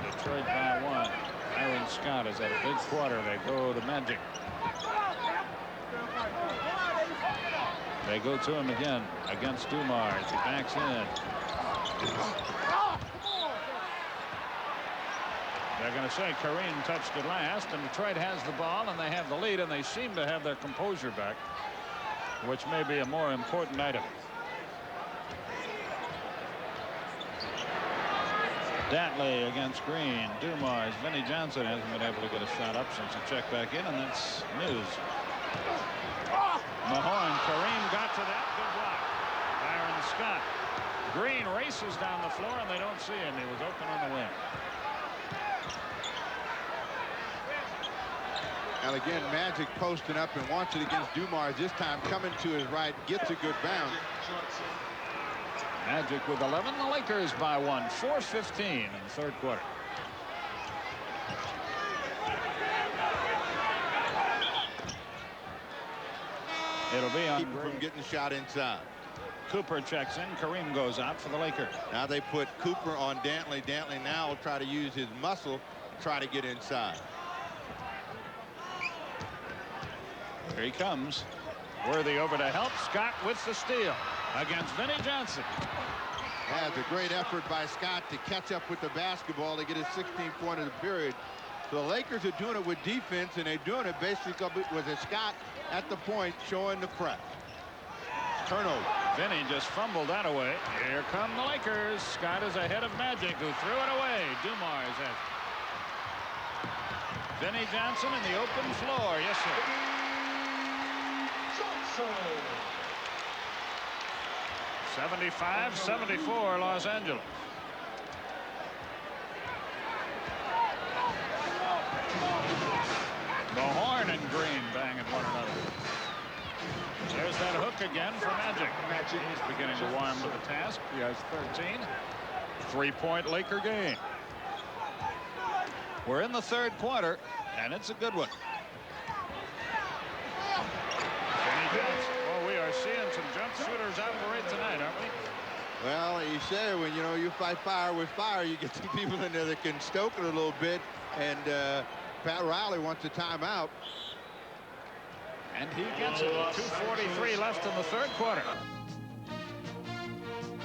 Detroit by one. Bryon Scott has had a big quarter. They go to Magic. They go to him again against Dumars. He backs in. They're going to say Kareem touched it last, and Detroit has the ball, and they have the lead, and they seem to have their composure back, which may be a more important item. Dantley against Green. Dumars. Vinnie Johnson hasn't been able to get a shot up since he checked back in, and that's news. Mahorn. Kareem got to that. Good block. Bryon Scott. Green races down the floor, and they don't see him. He was open on the wing. And again, Magic posting up and wants it against Dumars. This time coming to his right, gets a good bounce. Magic with 11. The Lakers by one. 4:15 in the third quarter. It'll be on. Keep him from getting shot inside. Cooper checks in. Kareem goes out for the Lakers. Now they put Cooper on Dantley. Dantley now will try to use his muscle try to get inside. Here he comes. Worthy over to help. Scott with the steal against Vinnie Johnson. That's a great effort by Scott to catch up with the basketball to get his 16th point of the period. So the Lakers are doing it with defense, and they're doing it basically with a Scott at the point showing the press. Turnover. Vinnie just fumbled that away. Here come the Lakers. Scott is ahead of Magic, who threw it away. Dumars has Vinnie Johnson in the open floor. Yes, sir. 75-74 Los Angeles. The Horn and Green banging one another. There's that hook again for Magic. He's beginning to warm to the task. He has 13. 3-point Laker game. We're in the third quarter, and it's a good one. Vinnie Johnson. Oh, we are seeing some jump shooters operate tonight, aren't we? Well, you say when you fight fire with fire, you get some people in there that can stoke it a little bit, and Pat Riley wants a timeout. And he gets it. 2:43 left in the third quarter.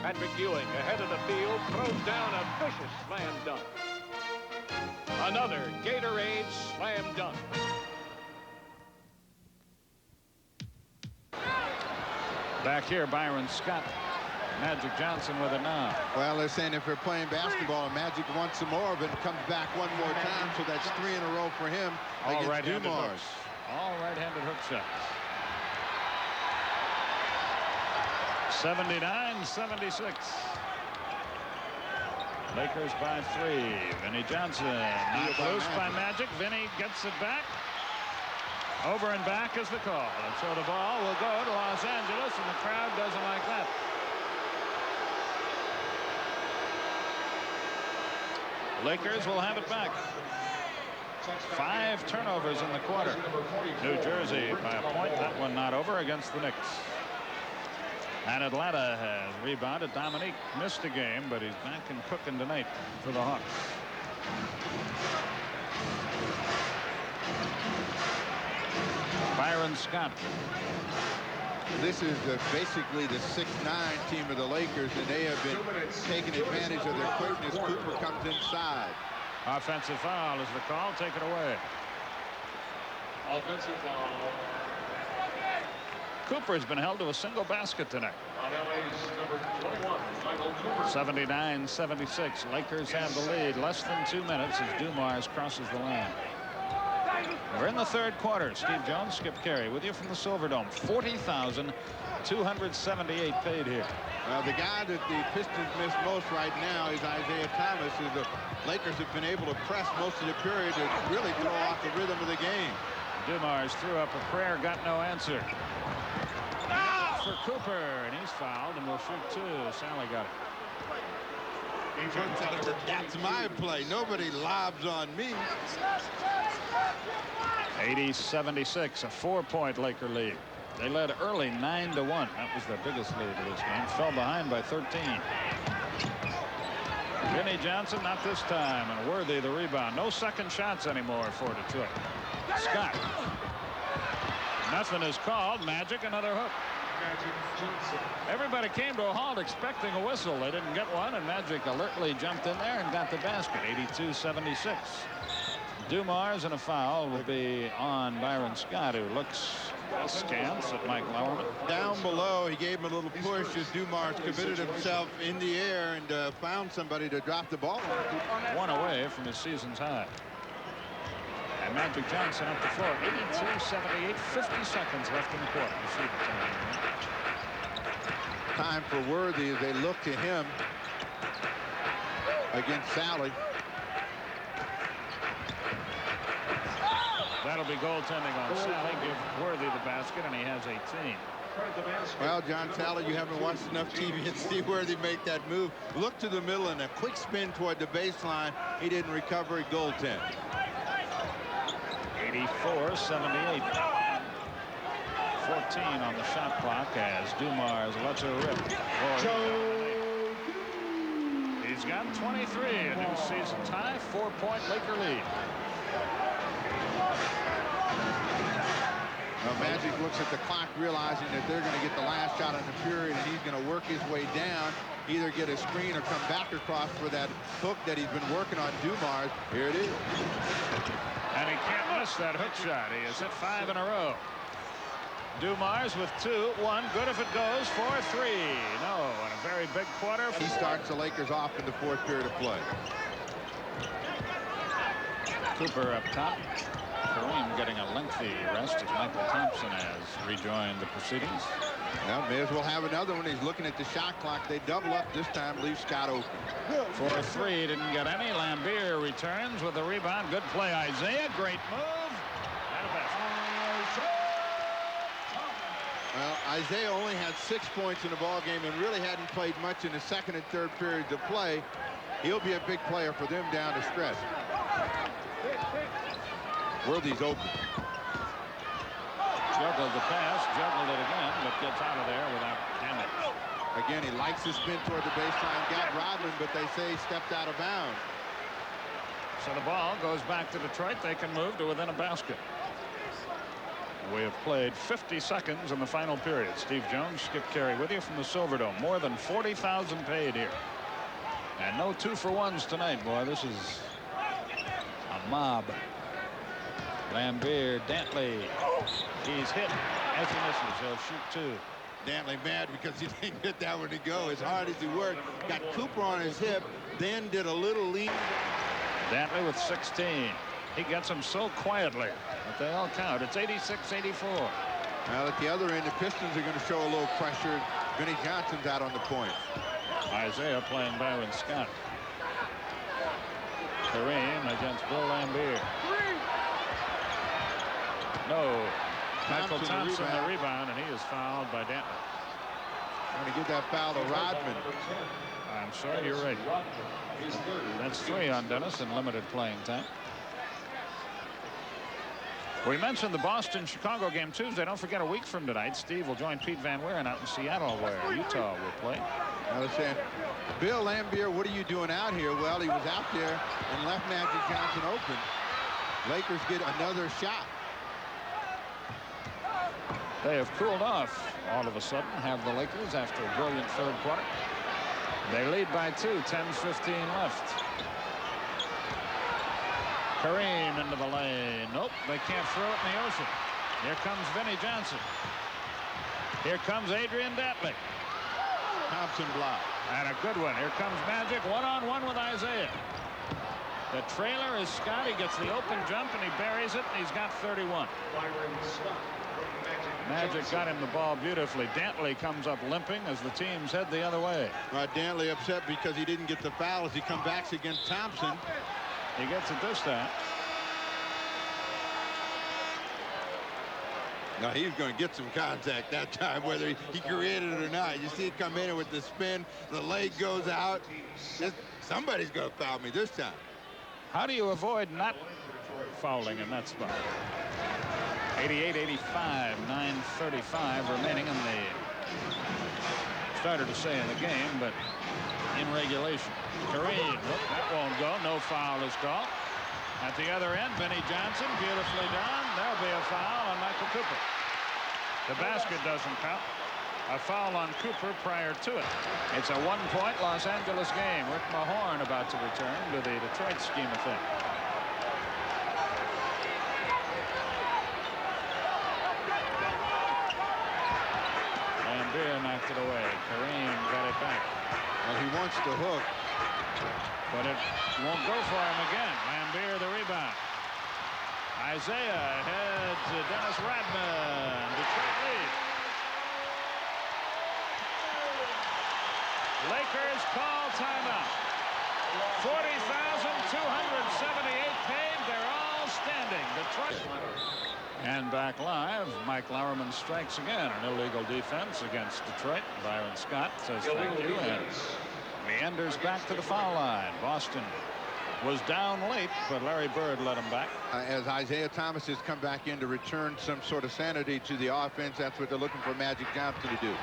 Patrick Ewing ahead of the field, throws down a vicious slam dunk. Another Gatorade slam dunk. Back here, Bryon Scott. Magic Johnson with it now. Well, they're saying if they're playing basketball and Magic wants some more of it, comes back one more time, so that's 3 in a row for him against Dumars. All right-handed hook shots. 79-76. Lakers by 3. Vinnie Johnson knocked loose by Magic. Vinnie gets it back. Over and back is the call. And so the ball will go to Los Angeles, and the crowd doesn't like that. Lakers will have it back. 5 turnovers in the quarter. New Jersey by a point. That one not over against the Knicks. And Atlanta has rebounded. Dominique missed a game, but he's back and cooking tonight for the Hawks. Bryon Scott. This is basically the 6'9" team of the Lakers, and they have been taking advantage of their quickness. Cooper comes inside. Offensive foul is the call. Take it away. Offensive foul. Cooper has been held to a single basket tonight. On LA's number 21, Michael Cooper. 79-76. Lakers have the lead. Less than 2 minutes as Dumars crosses the line. We're in the third quarter. Steve Jones, Skip Carey with you from the Silverdome. 40,278 paid here. Well, the guy that the Pistons miss most right now is Isaiah Thomas. As the Lakers have been able to press most of the period to really throw off the rhythm of the game. Dumars threw up a prayer, got no answer. For Cooper, and he's fouled, and we'll shoot 2. Sally got it. That's my play. Nobody lobs on me. 80-76, a 4-point Laker lead. They led early 9-1. That was their biggest lead of this game. Fell behind by 13. Vinnie Johnson, not this time, and Worthy the rebound. No second shots anymore for Detroit. Scott. Nothing is called. Magic, another hook. Everybody came to a halt expecting a whistle. They didn't get one, and Magic alertly jumped in there and got the basket. 82-76. Dumars and a foul will be on Bryon Scott, who looks askance at Mike Lowerman. Down below, he gave him a little push as Dumars committed himself in the air and found somebody to drop the ball. One away from his season's high. And Magic Johnson up the floor. 82-78, 50 seconds left in the quarter. You see the time for Worthy as they look to him against Sally. That'll be goaltending on Sally. Give Worthy the basket, and he has 18. Well, John Sally, you haven't watched enough TV and see Worthy make that move. Look to the middle and a quick spin toward the baseline. He didn't recover at goaltend. 84-78. 14 on the shot clock as Dumars lets her rip. He's He's got 23. A new season tie, 4-point Laker lead. Well, Magic looks at the clock, realizing that they're going to get the last shot in the period, and he's going to work his way down, either get a screen or come back across for that hook that he's been working on Dumars. Here it is. And he can't miss that hook shot. He has hit 5 in a row. Dumars with 2. 1 good if it goes. 4-3. No, and a very big quarter. He starts the Lakers off in the 4th period of play. Cooper up top. Kareem getting a lengthy rest as Michael Thompson has rejoined the proceedings. Now, may as well have another one. He's looking at the shot clock. They double up this time, leave Scott open. 4-3, didn't get any. Lambier returns with a rebound. Good play, Isaiah. Great move. And a basket. Well, Isaiah only had 6 points in the ball game and really hadn't played much in the 2nd and 3rd periods of play. He'll be a big player for them down the stretch. Worthy's open. Juggled the pass, juggled it again, but gets out of there without damage. Again, he likes to spin toward the baseline. Got Rodman, but they say he stepped out of bounds. So the ball goes back to Detroit. They can move to within a basket. We have played 50 seconds in the final period. Steve Jones, Skip Carey with you from the Silverdome. More than 40,000 paid here. And no 2-for-1s tonight, boy. This is a mob. Lambier, Dantley. He's hit. As he misses, he'll shoot 2. Dantley mad because he didn't get that one to go as hard as he worked. Got Cooper on his hip, then did a little lean. Dantley with 16. He gets them so quietly, but they all count. It's 86-84. Now at the other end, the Pistons are going to show a little pressure. Vinnie Johnson's out on the point. Isaiah playing Bryon Scott. Kareem against Bill Lambier. No. Michael Thompson the rebound, and he is fouled by Dantley. Trying to give that foul to Rodman. I'm sorry, you're right. That's 3 on Dennis in limited playing time. We mentioned the Boston-Chicago game Tuesday. Don't forget, a week from tonight, Steve will join Pete Van Wieren out in Seattle, where Utah will play. I was saying, Bill Lambier, what are you doing out here? Well, he was out there and left Magic Johnson open. Lakers get another shot. They have cooled off all of a sudden, have the Lakers, after a brilliant 3rd quarter. They lead by 2, 10:15 left. Kareem into the lane. Nope, they can't throw it in the ocean. Here comes Vinnie Johnson. Here comes Adrian Dantley. Thompson block. And a good one. Here comes Magic, one-on-one with Isaiah. The trailer is Scott. He gets the open jump and he buries it, and he's got 31. Magic got him the ball beautifully. Dantley comes up limping as the teams head the other way. Dantley upset because he didn't get the foul as he comes back against Thompson. He gets it this time. Now he was going to get some contact that time, whether he created it or not. You see it come in with the spin, the leg goes out. Somebody's going to foul me this time. How do you avoid not fouling in that spot? 88-85, 9:35 remaining in the started to say in the game, but in regulation. Kareem, that won't go. No foul is called. At the other end, Vinnie Johnson, beautifully done. There'll be a foul on Michael Cooper. The basket doesn't count. A foul on Cooper prior to it. It's a 1-point Los Angeles game. Rick Mahorn about to return to the Detroit scheme of things. Lambier knocked it away. Kareem got it back. Well, he wants to hook, but it won't go for him again. Lambier the rebound. Isaiah ahead to Dennis Rodman. Detroit lead. Lakers call timeout. 40,278 paid. They're all standing. Detroit. And back live, Mike Lowerman strikes again. An illegal defense against Detroit. Bryon Scott says thank you and meanders back to the foul line. Boston was down late, but Larry Bird let him back. As Isaiah Thomas has come back in to return some sort of sanity to the offense, that's what they're looking for Magic Johnson to do.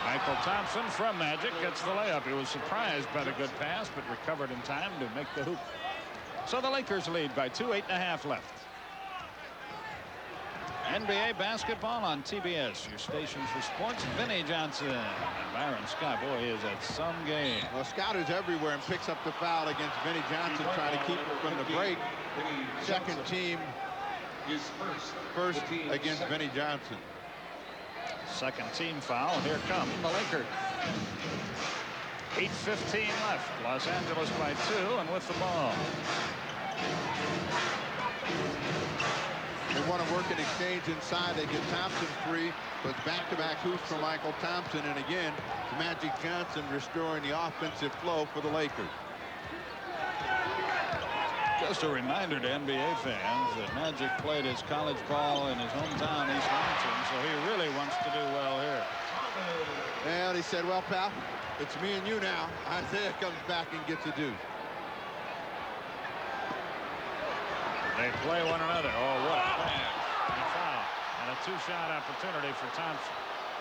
Michael Thompson from Magic gets the layup. He was surprised by the good pass, but recovered in time to make the hoop. So the Lakers lead by 2, 8.5 left. NBA basketball on TBS, your station for sports. Vinnie Johnson and Bryon Scott. Boy, he is at some game. Well, Scott is everywhere and picks up the foul against Vinnie Johnson, trying to keep him from the break. Second team first against Vinnie Johnson. Second team foul. Here come the Lakers. 8:15 left. Los Angeles by 2 and with the ball. They want to work an exchange inside. They get Thompson free, but back-to-back hoops for Michael Thompson. And again, Magic Johnson restoring the offensive flow for the Lakers. Just a reminder to NBA fans that Magic played his college ball in his hometown, East Lansing, so he really wants to do well here. And he said, well, pal, it's me and you now. Isaiah comes back and gets a deuce. They play one another. Oh, what a pass. And a foul. And a two-shot opportunity for Thompson.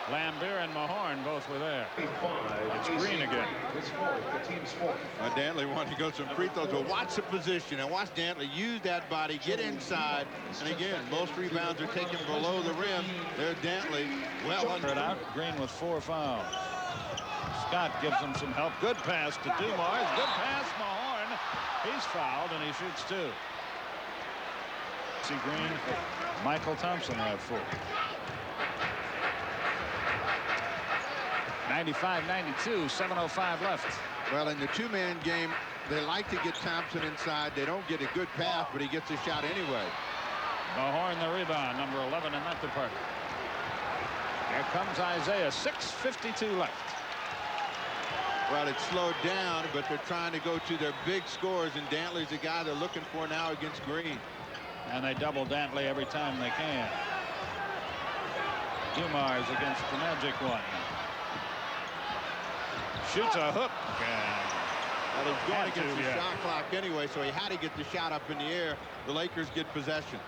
Lambeer and Mahorn both were there. It's Green again. Dantley wanted to go some free throws, but watch the position and watch Dantley use that body, get inside. And again, most rebounds are taken below the rim. There's Dantley well under it out. Green with 4 fouls. Scott gives him some help. Good pass to Dumars. Good pass, Mahorn. He's fouled and he shoots 2. See Green, Michael Thompson have 4. 95-92, 7:05 left. Well, in the two-man game, they like to get Thompson inside. They don't get a good pass, but he gets a shot anyway. Mahorn the rebound, number 11 in that department. Here comes Isaiah, 6:52 left. Well, it's slowed down, but they're trying to go to their big scores, and Dantley's the guy they're looking for now against Green. And they double Dantley every time they can. Dumars against the Magic one. Shoots a hook. Well, he's going against the shot clock anyway, so he had to get the shot up in the air. The Lakers get possession.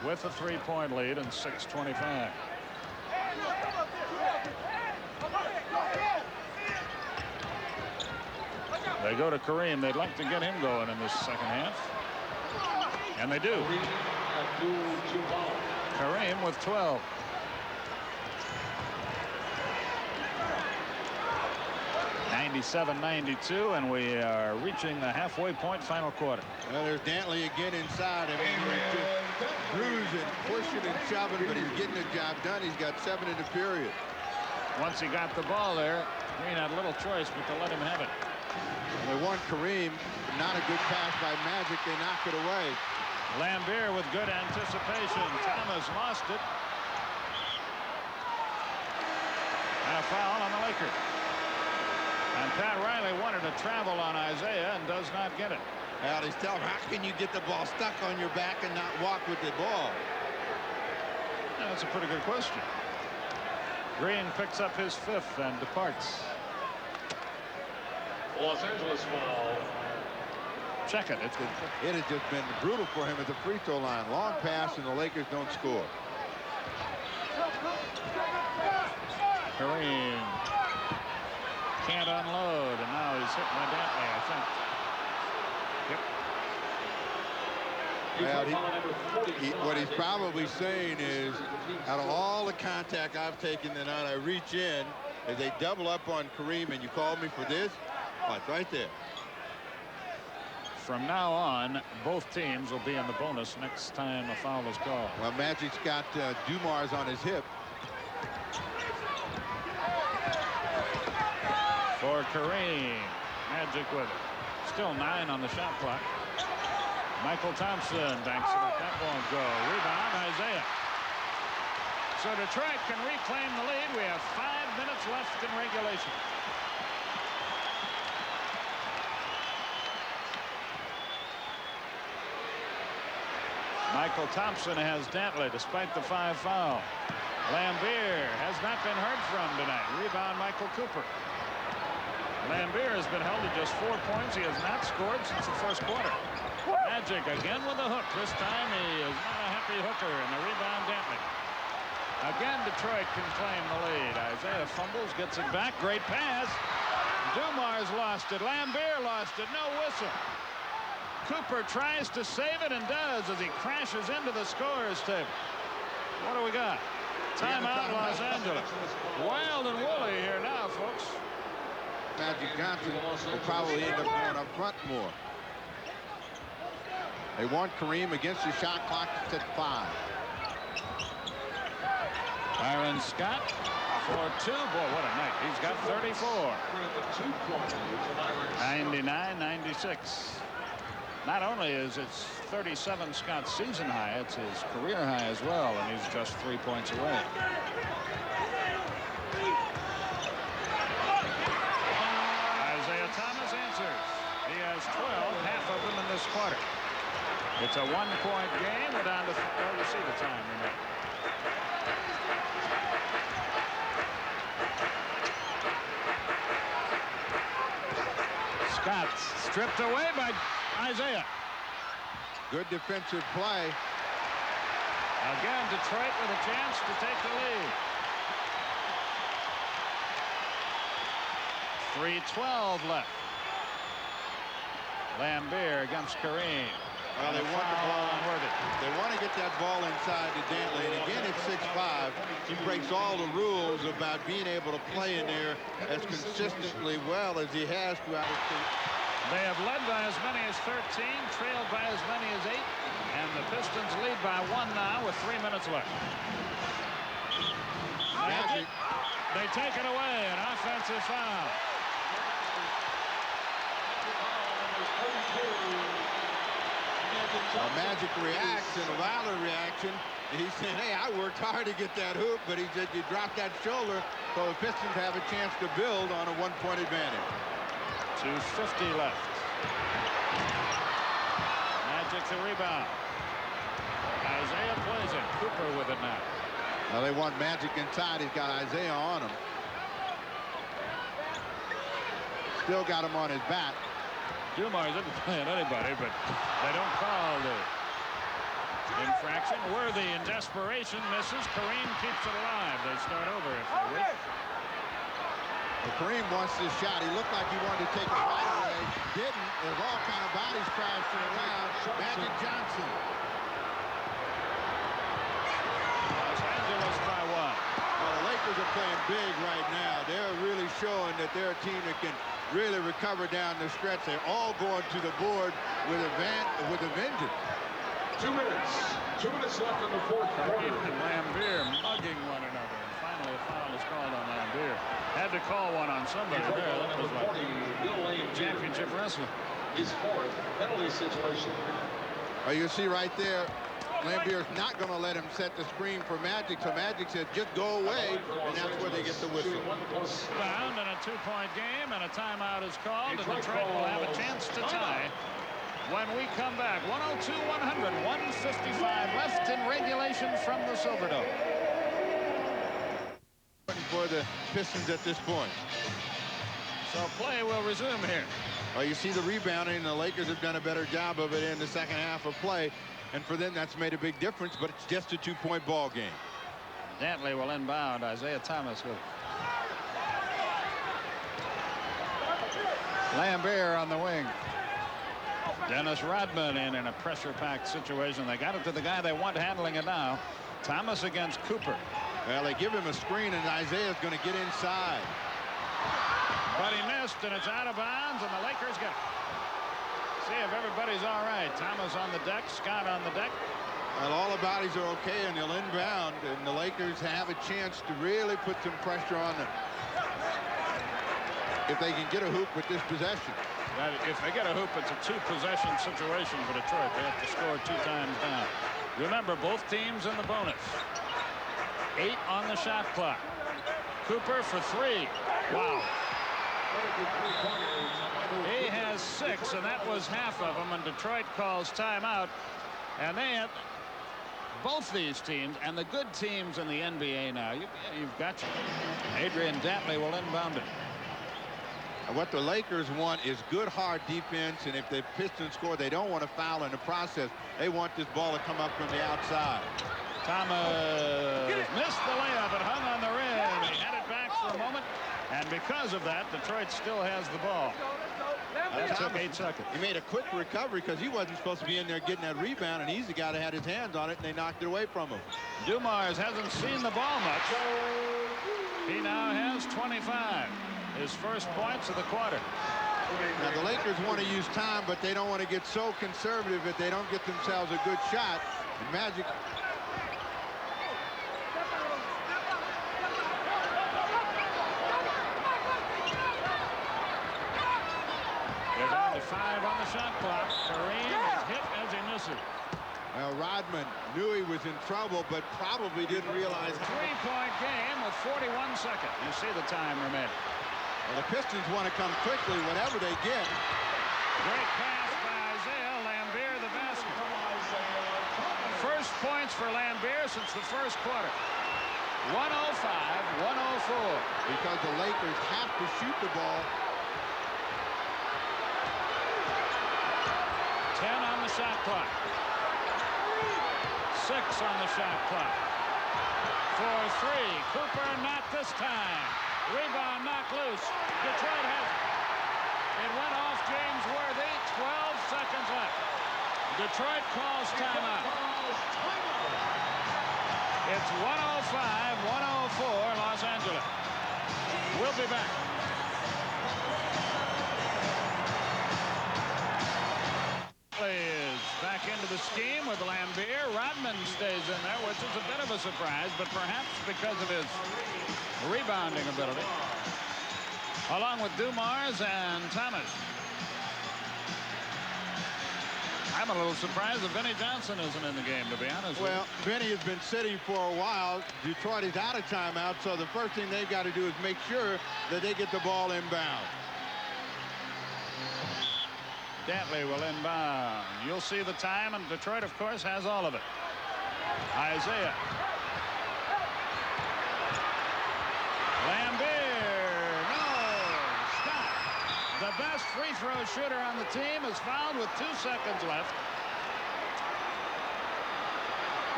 With a 3-point lead and 6:25. They go to Kareem. They'd like to get him going in this second half. And they do. Kareem with 12. (97-92), and we are reaching the halfway point, final quarter. Well, there's Dantley again inside. I mean, he's just bruising, pushing and shoving, but he's getting the job done. He's got 7 in the period. Once he got the ball there, Green had little choice but to let him have it. They want Kareem, but not a good pass by Magic. They knock it away. Lambeer with good anticipation. Thomas lost it. And a foul on the Lakers. And Pat Riley wanted to travel on Isaiah and does not get it. Well, he's telling him, how can you get the ball stuck on your back and not walk with the ball? That's a pretty good question. Green picks up his 5th and departs. Los Angeles foul. Check it. It's good. It has just been brutal for him at the free throw line. Long pass and the Lakers don't score. Kareem can't unload, and now he's hit by Dantley, I think. Well, what he's probably saying is, out of all the contact I've taken tonight, I reach in. As they double up on Kareem, and you called me for this? Oh, it's right there. From now on, both teams will be in the bonus next time a foul is called. Well, Magic's got Dumars on his hip. For Kareem. Magic with it. Still 9 on the shot clock. Michael Thompson banks it up. That won't go. Rebound, Isaiah. So Detroit can reclaim the lead. We have 5 minutes left in regulation. Michael Thompson has Dantley despite the 5 foul. Lambeer has not been heard from tonight. Rebound, Michael Cooper. Lambeer has been held to just 4 points. He has not scored since the first quarter. Magic again with a hook. This time he is not a happy hooker, and the rebound Dantley. Again, Detroit can claim the lead. Isaiah fumbles, gets it back. Great pass. Dumars lost it. Lambier lost it. No whistle. Cooper tries to save it and does as he crashes into the scorer's table. What do we got? Timeout, Los Angeles. Wild and woolly here now, folks. Magic Johnson will probably end up going up front more. They want Kareem against the shot clock at 5. Bryon Scott for 2. Boy, what a night. He's got 34. 99-96. Not only is it 37 Scott's season high, it's his career high as well, and he's just 3 points away. Isaiah Thomas answers. He has 12, half of them in this quarter. It's a 1-point game. We're down to, well, you see the time, remember. Scott stripped away by Isaiah. Good defensive play. Again, Detroit with a chance to take the lead. 3:12 left. Lambier against Kareem. Well, they want the ball. They want to get that ball inside to Dantley. And again, it's 6'5". He breaks all the rules about being able to play in there as consistently well as he has throughout his season. They have led by as many as 13, trailed by as many as 8, and the Pistons lead by 1 now with 3 minutes left. Magic. They take it away, an offensive foul. Magic reacts, and a violent reaction. He's saying, hey, I worked hard to get that hoop, but he said you dropped that shoulder, so the Pistons have a chance to build on a 1-point advantage. 2:50 left. Magic the rebound. Isaiah plays it. Cooper with it now. Well, they want Magic inside. He's got Isaiah on him. Still got him on his back. Dumars isn't playing anybody, but they don't call the infraction. Worthy in desperation misses. Kareem keeps it alive. They start over if they wish. Well, Kareem wants this shot. He looked like he wanted to take it right away. Didn't. There's all kind of bodies crashing around. Magic Johnson. Los Angeles by 1. Well, the Lakers are playing big right now. They're really showing that they're a team that can really recover down the stretch. They're all going to the board with a vengeance. 2 minutes. 2 minutes left in the fourth quarter. And Lambier mugging one another. And finally a foul is called on Lambier. Had to call one on somebody there. That was like championship wrestling. His fourth penalty situation. Well, you see right there, Lambier's not going to let him set the screen for Magic, so Magic said, just go away, and that's where they get the whistle. Bound in a 2-point game, and a timeout is called, and Detroit will have a chance to tie when we come back. 102-100, 155 left in regulation from the Silverdome. For the Pistons at this point. So play will resume here. Well, you see the rebounding, and the Lakers have done a better job of it in the second half of play. And for them, that's made a big difference, but it's just a 2-point ball game. Dantley will inbound. Isaiah Thomas will. Lambier on the wing. Dennis Rodman in a pressure-packed situation. They got it to the guy they want handling it now. Thomas against Cooper. Well, they give him a screen, and Isaiah's going to get inside. But he missed, and it's out of bounds, and the Lakers get it. See if everybody's all right. Thomas on the deck, Scott on the deck. Well, all the bodies are okay, and they'll inbound, and the Lakers have a chance to really put some pressure on them. If they can get a hoop with this possession. If they get a hoop, it's a 2-possession situation for Detroit. They have to score 2 times down. Remember, both teams in the bonus. 8 on the shot clock. Cooper for 3. Wow. He has 6, and that was half of them, and Detroit calls timeout. And they have both these teams, and the good teams in the NBA now, you've got you. Adrian Dantley will inbound it. And what the Lakers want is good, hard defense, and if the Pistons score, they don't want to foul in the process. They want this ball to come up from the outside. Thomas missed the layup and hung on the rim. He had it back for a moment, and because of that, Detroit still has the ball. That took 8 seconds. He made a quick recovery because he wasn't supposed to be in there getting that rebound, and he's the guy that had his hands on it, and they knocked it away from him. Dumars hasn't seen the ball much. He now has 25. His first points of the quarter. Now, the Lakers want to use time, but they don't want to get so conservative that they don't get themselves a good shot. And Magic. They're down to 5 on the shot clock. Kareem is hit as he misses. Well, Rodman knew he was in trouble, but probably didn't realize how. 3-point game with 41 seconds. You see the time remaining. Well, the Pistons want to come quickly, whatever they get. Great pass by Isaiah. Lambier the basket. First points for Lambier since the first quarter. 105-104. Because the Lakers have to shoot the ball. 10 on the shot clock. 6 on the shot clock. For 3. Cooper not this time. Rebound knocked loose. Detroit has it. It went off James Worthy. 12 seconds left. Detroit calls timeout. It's 105-104 Los Angeles. We'll be back. Is back into the scheme with Lambier. Rodman stays in there, which is a bit of a surprise, but perhaps because of his rebounding ability, along with Dumars and Thomas. I'm a little surprised that Vinnie Johnson isn't in the game, to be honest. Well, Vinnie has been sitting for a while. Detroit is out of timeout, so the first thing they've got to do is make sure that they get the ball inbound. Dantley will inbound. You'll see the time, and Detroit, of course, has all of it. Isaiah. Lambier. No. Scott, the best free throw shooter on the team, is fouled with 2 seconds left.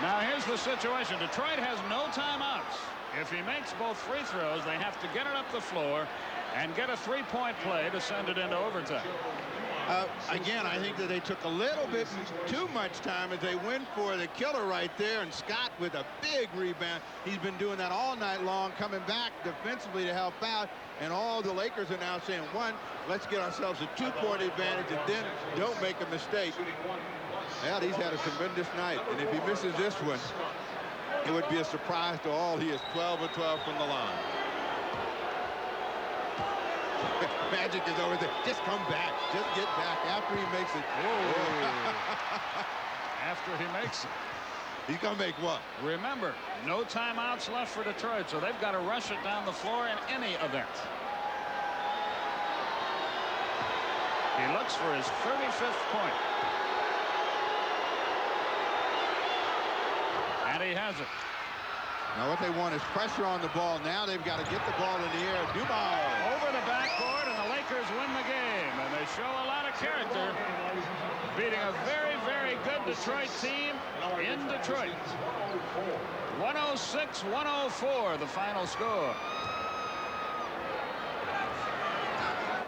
Now, here's the situation. Detroit has no timeouts. If he makes both free throws, they have to get it up the floor and get a 3-point play to send it into overtime. Again, I think that they took a little bit too much time as they went for the killer right there, and Scott with a big rebound. He's been doing that all night long, coming back defensively to help out, and all the Lakers are now saying, 1, let's get ourselves a 2-point advantage, and then don't make a mistake. Well, he's had a tremendous night, and if he misses this one, it would be a surprise to all. He is 12 of 12 from the line. Magic is over there. Just come back. Just get back after he makes it. After he makes it. He's going to make what? Remember, no timeouts left for Detroit, so they've got to rush it down the floor in any event. He looks for his 35th point. And he has it. Now what they want is pressure on the ball. Now they've got to get the ball in the air. Dumars over the backboard, and the Lakers win the game. And they show a lot of character, beating a very, very good Detroit team in Detroit. 106-104, the final score.